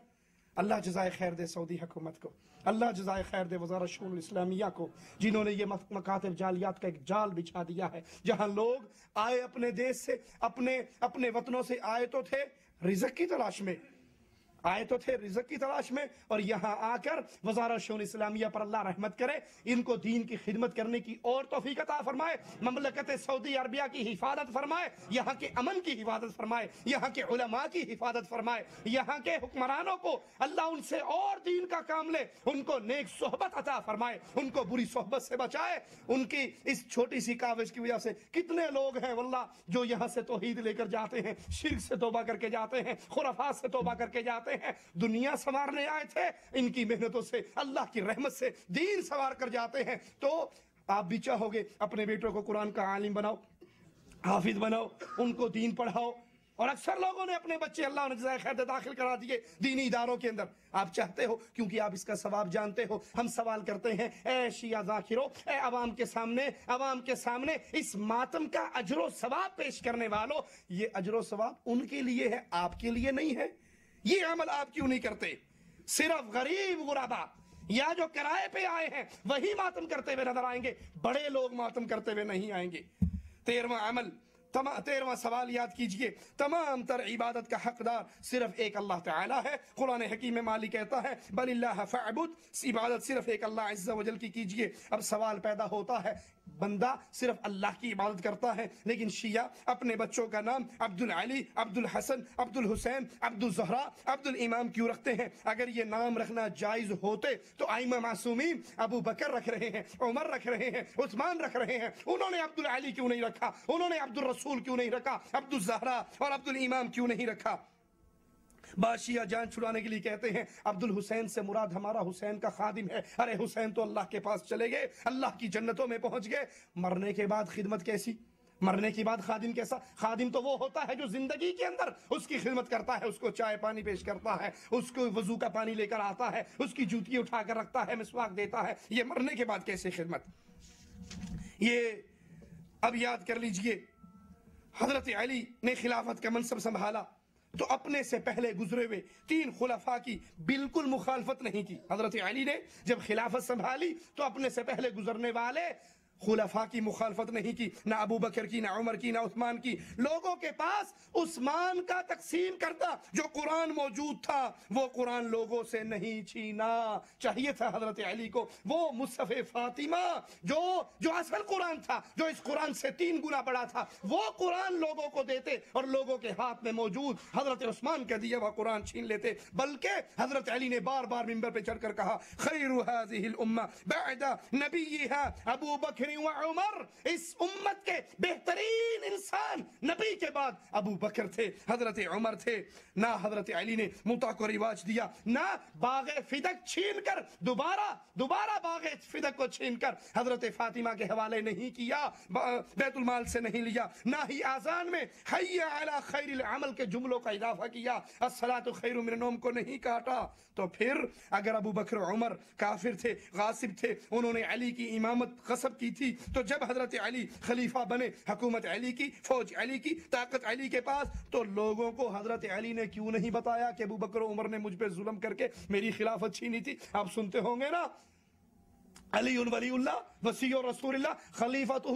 اللہ جزائے خیر دے سعودی حکومت کو, اللہ جزائے خیر دے وزارت شؤون الاسلامیہ کو, جنہوں نے یہ مکاتب جالیات کا ایک جال بچھا دیا ہے, جہاں لوگ آئے اپنے دیش سے, اپنے وطنوں سے آئے تو تھے رزق کی تلاش میں, اور یہاں آ کر وزارت شؤون اسلامیہ پر اللہ رحمت کرے, ان کو دین کی خدمت کرنے کی اور توفیق عطا فرمائے, مملکت سعودی عربیہ کی حفاظت فرمائے, یہاں کے امن کی حفاظت فرمائے, یہاں کے علماء کی حفاظت فرمائے, یہاں کے حکمرانوں کو اللہ ان سے اور دین کا کام لے, ان کو نیک صحبت عطا فرمائے, ان کو بری صحبت سے بچائے. ان کی اس چھوٹی سی کاوش کی وجہ سے کتنے لوگ ہیں واللہ جو یہاں سے توحید لے کر جاتے ہیں, شرک سے توبہ کر کے جاتے ہیں, خرافات سے توبہ کر کے جاتے ہیں, دنیا سنوارنے آئے تھے, ان کی محنتوں سے اللہ کی رحمت سے دین سنوار کر جاتے ہیں. تو آپ بھی چاہو گے اپنے بیٹوں کو قرآن کا عالم بناؤ, حافظ بناؤ, ان کو دین پڑھاؤ, اور اکثر لوگوں نے اپنے بچے اللہ نے جزائے خیر داخل کرا دیے دینی اداروں کے اندر. آپ چاہتے ہو کیونکہ آپ اس کا ثواب جانتے ہو. ہم سوال کرتے ہیں اے شیعہ ذاکرو, اے عوام کے سامنے اس ماتم کا اجر و ثواب پیش کرنے والوں, یہ اجر و ثواب ان کے لیے ہے, آپ کے لیے نہیں ہے. یہ عمل آپ کیوں نہیں کرتے؟ صرف غریب غربا یا جو کرائے پہ آئے ہیں وہی ماتم کرتے ہوئے نظر آئیں گے، بڑے لوگ ماتم کرتے ہوئے نہیں آئیں گے۔ 13واں سوال یاد کیجئے، تمام تر عبادت کا حقدار صرف ایک اللہ تعالیٰ ہے۔ قرآن حکیم میں مالک کہتا ہے بل اللہ فاعبد، عبادت صرف ایک اللہ عز و جل کی کیجئے۔ اب سوال پیدا ہوتا ہے، بندہ صرف اللہ کی عبادت کرتا ہے، لیکن شیعہ اپنے بچوں کا نام عبد العلی، عبد الحسن، عبد الحسین، عبد الزہرا، عبد الامام کیوں رکھتے ہیں؟ اگر یہ نام رکھنا جائز ہوتے تو ائمہ معصومین ابو بکر رکھ رہے ہیں، عمر رکھ رہے ہیں، عثمان رکھ رہے ہیں، انہوں نے عبد العلی کیوں نہیں رکھا؟ انہوں نے عبد الرسول کیوں نہیں رکھا؟ عبد الزہرا اور عبد الامام کیوں نہیں رکھا؟ بادشاہ جان چھڑانے کے لیے کہتے ہیں عبد الحسین سے مراد ہمارا حسین کا خادم ہے۔ ارے حسین تو اللہ کے پاس چلے گئے، اللہ کی جنتوں میں پہنچ گئے، مرنے کے بعد خدمت کیسی؟ مرنے کے بعد خادم کیسا؟ خادم تو وہ ہوتا ہے جو زندگی کے اندر اس کی خدمت کرتا ہے، اس کو چائے پانی پیش کرتا ہے، اس کو وضو کا پانی لے کر آتا ہے، اس کی جوتی اٹھا کر رکھتا ہے، مسواک دیتا ہے۔ یہ مرنے کے بعد کیسے خدمت؟ یہ اب یاد کر لیجئے، حضرت علی نے خلافت کا منصب سنبھالا تو اپنے سے پہلے گزرے ہوئے 3 خلفاء کی بالکل مخالفت نہیں کی۔ حضرت علی نے جب خلافت سنبھالی تو اپنے سے پہلے گزرنے والے خلفاء کی مخالفت نہیں کی، نہ ابو بکر کی، نہ عمر کی، نہ عثمان کی۔ لوگوں کے پاس عثمان کا تقسیم کردہ جو قرآن موجود تھا وہ قرآن لوگوں سے نہیں چھینا چاہیے تھا حضرت علی کو۔ وہ مصحف فاطمہ جو اصل قرآن تھا، جو اس قرآن سے 3 گنا بڑا تھا، وہ قرآن لوگوں کو دیتے اور لوگوں کے ہاتھ میں موجود حضرت عثمان کا دیا ہوا قرآن چھین لیتے۔ بلکہ حضرت علی نے بار بار منبر پہ چڑھ کر کہا خیر هذه الامہ بعد نبیها ابو بکر و عمر، اس امت کے بہترین انسان نبی کے بعد ابو بکر تھے، حضرت عمر تھے۔ نہ حضرت علی نے متع کو رواج دیا، نہ باغ فدق چھین کر دوبارہ باغ فدق کو چھین کر حضرت فاطمہ کے حوالے نہیں کیا، بیت المال سے نہیں لیا، نہ ہی آذان میں حی علی خیر العمل کے جملوں کا اضافہ کیا، الصلاۃ خیر من النوم کو نہیں کاٹا۔ تو پھر اگر ابو بکر و عمر کافر تھے، غاصب تھے، انہوں نے علی کی امامت غصب کی تھی، تو جب حضرت علی خلیفہ بنے، حکومت علی کی، فوج علی کی، طاقت علی کے پاس، تو لوگوں کو حضرت علی نے کیوں نہیں بتایا کہ ابو بکر و عمر نے مجھ پہ ظلم کر کے میری خلافت چھینی تھی؟ آپ سنتے ہوں گے نا، علی ولی اللہ وصی رسول اللہ خلیفۃ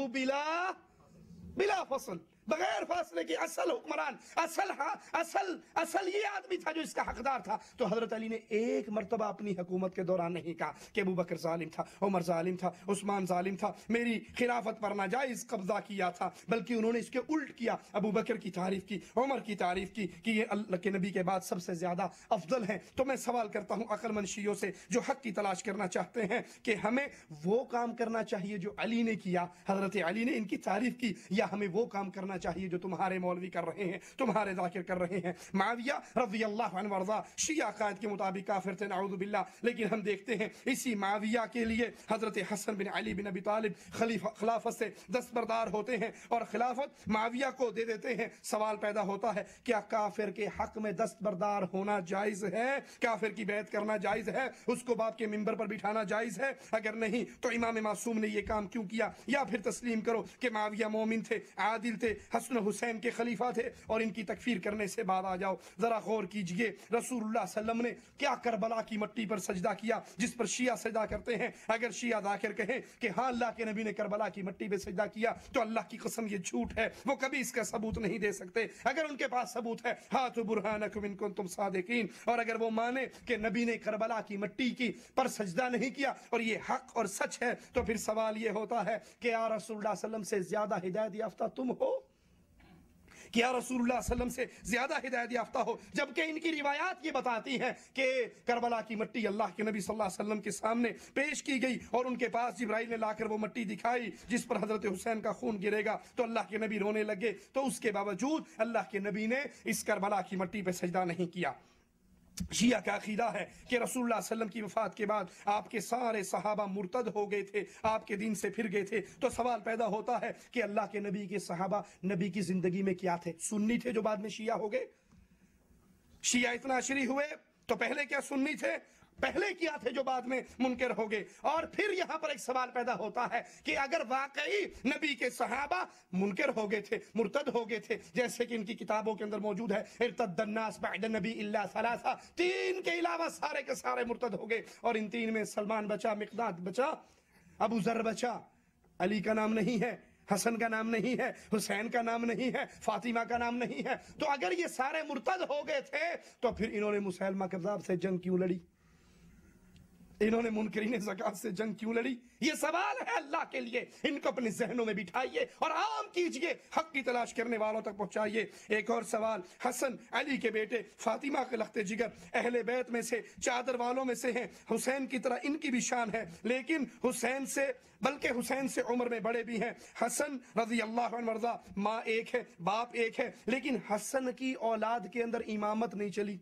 بلا فصل، بغیر فاصلے کی اصل حکمران، اصل یہ آدمی تھا جو اس کا حقدار تھا۔ تو حضرت علی نے ایک مرتبہ اپنی حکومت کے دوران نہیں کہا کہ ابو بکر ظالم تھا، عمر ظالم تھا، عثمان ظالم تھا، میری خلافت پر ناجائز قبضہ کیا تھا، بلکہ انہوں نے اس کے الٹ کیا، ابو بکر کی تعریف کی، عمر کی تعریف کی کہ یہ اللہ کے نبی کے بعد سب سے زیادہ افضل ہیں۔ تو میں سوال کرتا ہوں عقل مند شیعوں سے جو حق کی تلاش کرنا چاہتے ہیں کہ ہمیں وہ کام کرنا چاہیے جو علی نے کیا، حضرت علی نے ان کی تعریف کی، یا ہمیں وہ کام کرنا چاہیے جو تمہارے مولوی کر رہے ہیں، تمہارے ذاکر کر رہے ہیں؟ معاویہ رضی اللہ عنہ وارضا شیعہ عقائد کے مطابق کافر تھے، نعوذ باللہ، لیکن ہم دیکھتے ہیں اسی معاویہ کے لیے حضرت حسن بن علی بن ابی طالب خلافت سے دستبردار ہوتے ہیں اور خلافت معاویہ کو دے دیتے ہیں۔ سوال پیدا ہوتا ہے کیا کافر کے حق میں دستبردار ہونا جائز ہے؟ کافر کی بیعت کرنا جائز ہے؟ اس کو باپ کے منبر پر بٹھانا جائز ہے؟ اگر نہیں تو امام معصوم نے یہ کام کیوں کیا؟ یا پھر تسلیم کرو کہ معاویہ مومن تھے، عادل تھے، حسن حسین کے خلیفہ تھے اور ان کی تکفیر کرنے سے بعد آ جاؤ۔ ذرا غور کیجئے رسول اللہ صلی اللہ علیہ وسلم نے کیا کربلا کی مٹی پر سجدہ کیا جس پر شیعہ سجدہ کرتے ہیں؟ اگر شیعہ ذاکر کہیں کہ ہاں اللہ کے نبی نے کربلا کی مٹی پہ سجدہ کیا تو اللہ کی قسم یہ جھوٹ ہے، وہ کبھی اس کا ثبوت نہیں دے سکتے۔ اگر ان کے پاس ثبوت ہے ہاتوا برہانکم ان کنتم صادقین، اور اگر وہ مانے کہ نبی نے کربلا کی مٹی کی پر سجدہ نہیں کیا اور یہ حق اور سچ ہے، تو پھر سوال یہ ہوتا ہے کہ یا رسول اللہ صلی اللہ علیہ وسلم سے زیادہ ہدایت یافتہ تم ہو؟ کیا رسول اللہ صلی اللہ علیہ وسلم سے زیادہ ہدایت یافتہ ہو؟ جبکہ ان کی روایات یہ بتاتی ہیں کہ کربلا کی مٹی اللہ کے نبی صلی اللہ علیہ وسلم کے سامنے پیش کی گئی اور ان کے پاس جبرائیل نے لا کر وہ مٹی دکھائی جس پر حضرت حسین کا خون گرے گا، تو اللہ کے نبی رونے لگے، تو اس کے باوجود اللہ کے نبی نے اس کربلا کی مٹی پہ سجدہ نہیں کیا۔ شیعہ کا عقیدہ ہے کہ رسول اللہ صلی اللہ علیہ وسلم کی وفات کے بعد آپ کے سارے صحابہ مرتد ہو گئے تھے، آپ کے دین سے پھر گئے تھے۔ تو سوال پیدا ہوتا ہے کہ اللہ کے نبی کے صحابہ نبی کی زندگی میں کیا تھے؟ سنی تھے جو بعد میں شیعہ ہو گئے؟ شیعہ اتنا عشری ہوئے تو پہلے کیا سنی تھے؟ پہلے کیا تھے جو بعد میں منکر ہوگے. اور پھر یہاں پر ایک سوال پیدا ہوتا ہے کہ اگر واقعی نبی کے صحابہ منکر ہو گئے تھے, مرتد ہو گئے تھے, جیسے کہ ان کی کتابوں کے اندر موجود ہے ارتد الناس بعد النبی الا ثلاثہ, 3 کے علاوہ سارے کے سارے مرتد ہو گئے, اور ان 3 میں سلمان بچا, مقداد بچا, ابو ذر بچا, علی کا نام نہیں ہے, حسن کا نام نہیں ہے, حسین کا نام نہیں ہے, فاطمہ کا نام نہیں ہے. تو اگر یہ سارے مرتد ہو گئے تھے تو پھر انہوں نے مسیلمہ کذاب سے جنگ کیوں لڑی؟ انہوں نے منکرین زکات سے جنگ کیوں لڑی؟ یہ سوال ہے اللہ کے لیے. ان کو اپنے ذہنوں میں بٹھائیے اور عام کیجئے, حق کی تلاش کرنے والوں تک پہنچائیے. ایک اور سوال, حسن علی کے بیٹے, فاطمہ کے لخت جگر, اہل بیت میں سے, چادر والوں میں سے ہیں, حسین کی طرح ان کی بھی شان ہے, لیکن حسین سے بلکہ حسین سے عمر میں بڑے بھی ہیں. حسن رضی اللہ عنہ مرضا, ماں ایک ہے, باپ ایک ہے, لیکن حسن کی اولاد کے اندر امامت نہیں چلی.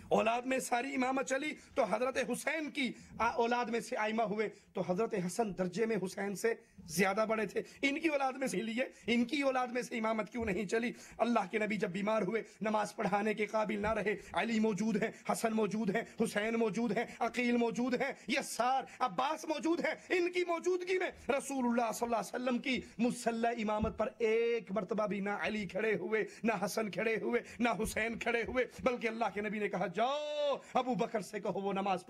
اولاد میں ساری امامت چلی تو حضرت حسین کی اولاد میں سے آئمہ ہوئے, تو حضرت حسن درجے میں حسین سے زیادہ بڑے تھے. ان کی اولاد میں سے لیے, ان کی اولاد میں سے امامت کیوں نہیں چلی؟ اللہ کے نبی جب بیمار ہوئے, نماز پڑھانے کے قابل نہ رہے, علی موجود ہیں, حسن موجود ہیں, حسین موجود ہیں, عقیل موجود ہیں, یسار, عباس موجود ہیں, ان کی موجودگی میں رسول اللہ صلی اللہ علیہ وسلم کی مصلی امامت پر ایک مرتبہ بھی نہ علی کھڑے ہوئے, نہ حسن کھڑے ہوئے, نہ حسین کھڑے ہوئے, بلکہ اللہ کے نبی نے کہا جاؤ ابو بکر سے کہو وہ نماز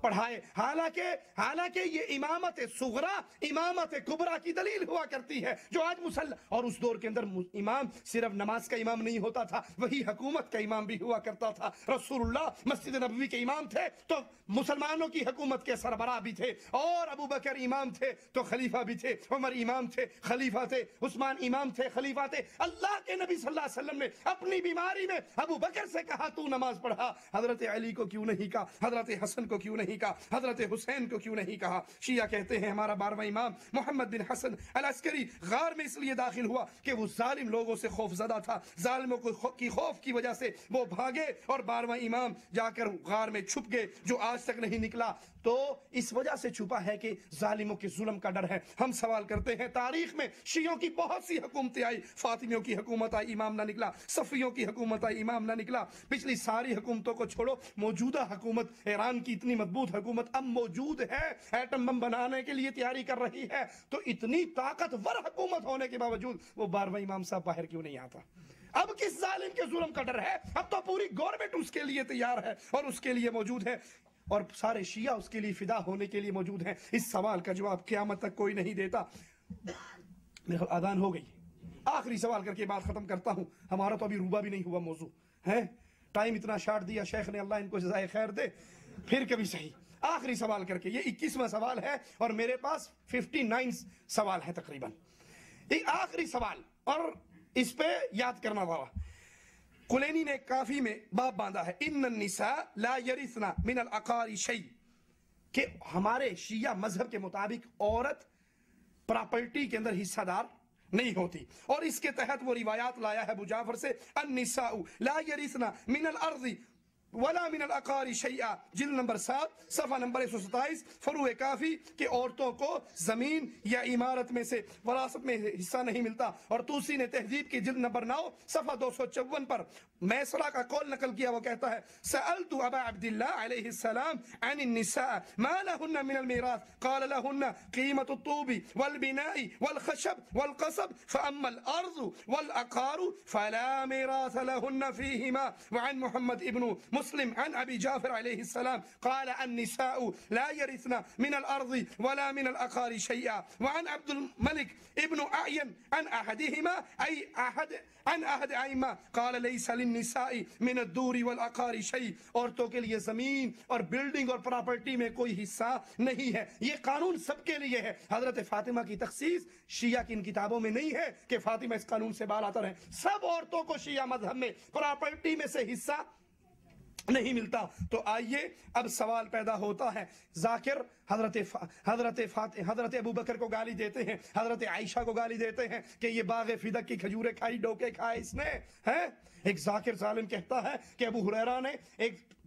پڑھائے. حالانکہ یہ امامت صغرا امامت کبرا کی دلیل ہوا کرتی ہے, جو آج اور اس دور کے اندر امام صرف نماز کا امام نہیں ہوتا تھا, وہی حکومت کا امام بھی ہوا کرتا تھا. رسول اللہ مسجد نبوی کے امام تھے تو مسلمانوں کی حکومت کے سربراہ بھی تھے, اور ابو بکر امام تھے تو خلیفہ بھی تھے, عمر امام تھے, خلیفہ تھے, عثمان امام تھے, خلیفہ تھے. اللہ کے نبی صلی اللہ علیہ وسلم نے اپنی بیماری میں ابو بکر سے کہا تو نماز پڑھا, حضرت علی کو کیوں نہیں کہا, حضرت حسن کو کیوں نہیں کہا, حضرت حسین کو کیوں نہیں کہا؟ شیعہ کہتے ہیں ہمارا 12واں امام محمد بن حسن العسکری غار میں اس لیے داخل ہوا کہ وہ ظالم لوگوں سے خوف زدہ تھا, ظالموں کی خوف کی وجہ سے وہ بھاگے, اور 12واں امام جا کر غار میں چھپ گئے, جو آج تک نہیں نکلا. تو اس وجہ سے چھپا ہے کہ ظالموں کے ظلم کا ڈر ہے. ہم سوال کرتے ہیں, تاریخ میں شیعوں کی بہت سی حکومتیں آئی, فاطمیوں کی حکومت آئی, امام نہ نکلا, صفیوں کی حکومت آئی, امام نہ نکلا. پچھلی ساری حکومتوں کو چھوڑو, موجودہ حکومت ایران کی اتنی مضبوط حکومت اب موجود ہے, ایٹم بم بنانے کے لیے تیاری کر رہی ہے, تو اتنی طاقتور حکومت ہونے کے باوجود وہ 12واں امام صاحب باہر کیوں نہیں آتا؟ اب کس ظالم کے ظلم کا ڈر ہے؟ اب تو پوری گورنمنٹ اس کے لیے تیار ہے اور اس کے لیے موجود ہے, اور سارے شیعہ اس کے لیے فدا ہونے کے لیے موجود ہیں. اس سوال کا جواب قیامت تک کوئی نہیں دیتا. میرے آذان ہو گئی, آخری سوال کر کے بات ختم کرتا ہوں. ہمارا تو ابھی روبہ بھی نہیں ہوا موضوع ہے, ٹائم اتنا شارٹ دیا شیخ نے, اللہ ان کو جزائے خیر دے. پھر کبھی صحیح آخری سوال کر کے, یہ 21واں سوال ہے اور میرے پاس 59 سوال ہے تقریباً. ایک آخری سوال اور اس پہ یاد کرنا والا. کلینی نے کافی میں باب باندھا ہے, ان النساء لا یرثن من العقار شیء, کہ ہمارے شیعہ مذہب کے مطابق عورت پراپرٹی کے اندر حصہ دار نہیں ہوتی, اور اس کے تحت وہ روایات لایا ہے ابو جعفر سے, النساء لا یرثن من الارض ولا من العقار شیئا, جلد نمبر 7 صفحہ نمبر 127, فروع کافی, کہ عورتوں کو زمین یا عمارت میں سے وراثت میں حصہ نہیں ملتا. اور توسی نے تہذیب کی جلد نمبر 9 صفحہ 254 پر میسرہ کا قول نقل کیا, وہ کہتا ہے سألت ابا عبداللہ علیہ السلام عن النساء ما لهن من الميراث قال لهن قيمة الطوب والبناء والخشب والقصب فأما الأرض والعقار فلا ميراث لهن فيهما. وعن محمد ابن مسلم عن أبي جعفر عليه السلام قال النساء لا يرثن من الأرض ولا من العقار شيئا. وعن عبد الملك ابن أعين عن أحدهما أي أحد أئمة قال ليس للنساء من الدور والعقار شيء, عورتوں کے لیے زمین اور بلڈنگ اور پراپرٹی میں کوئی حصہ نہیں ہے, یہ قانون سب کے لیے ہے. حضرت فاطمہ کی تخصیص شیعہ کی ان کتابوں میں نہیں ہے کہ فاطمہ اس قانون سے بالاتر ہیں. سب عورتوں کو شیعہ مذہب میں پراپرٹی میں سے حصہ نہیں ملتا. تو آئیے اب سوال پیدا ہوتا ہے, ذاکر حضرت ابو بکر کو گالی دیتے ہیں, حضرت عائشہ کو گالی دیتے ہیں کہ یہ باغ فدق کی کھجوریں کھائی, ڈوکے کھائے اس نے, ہے. ایک ذاکر ظالم کہتا ہے کہ ابو ہریرہ نے ایک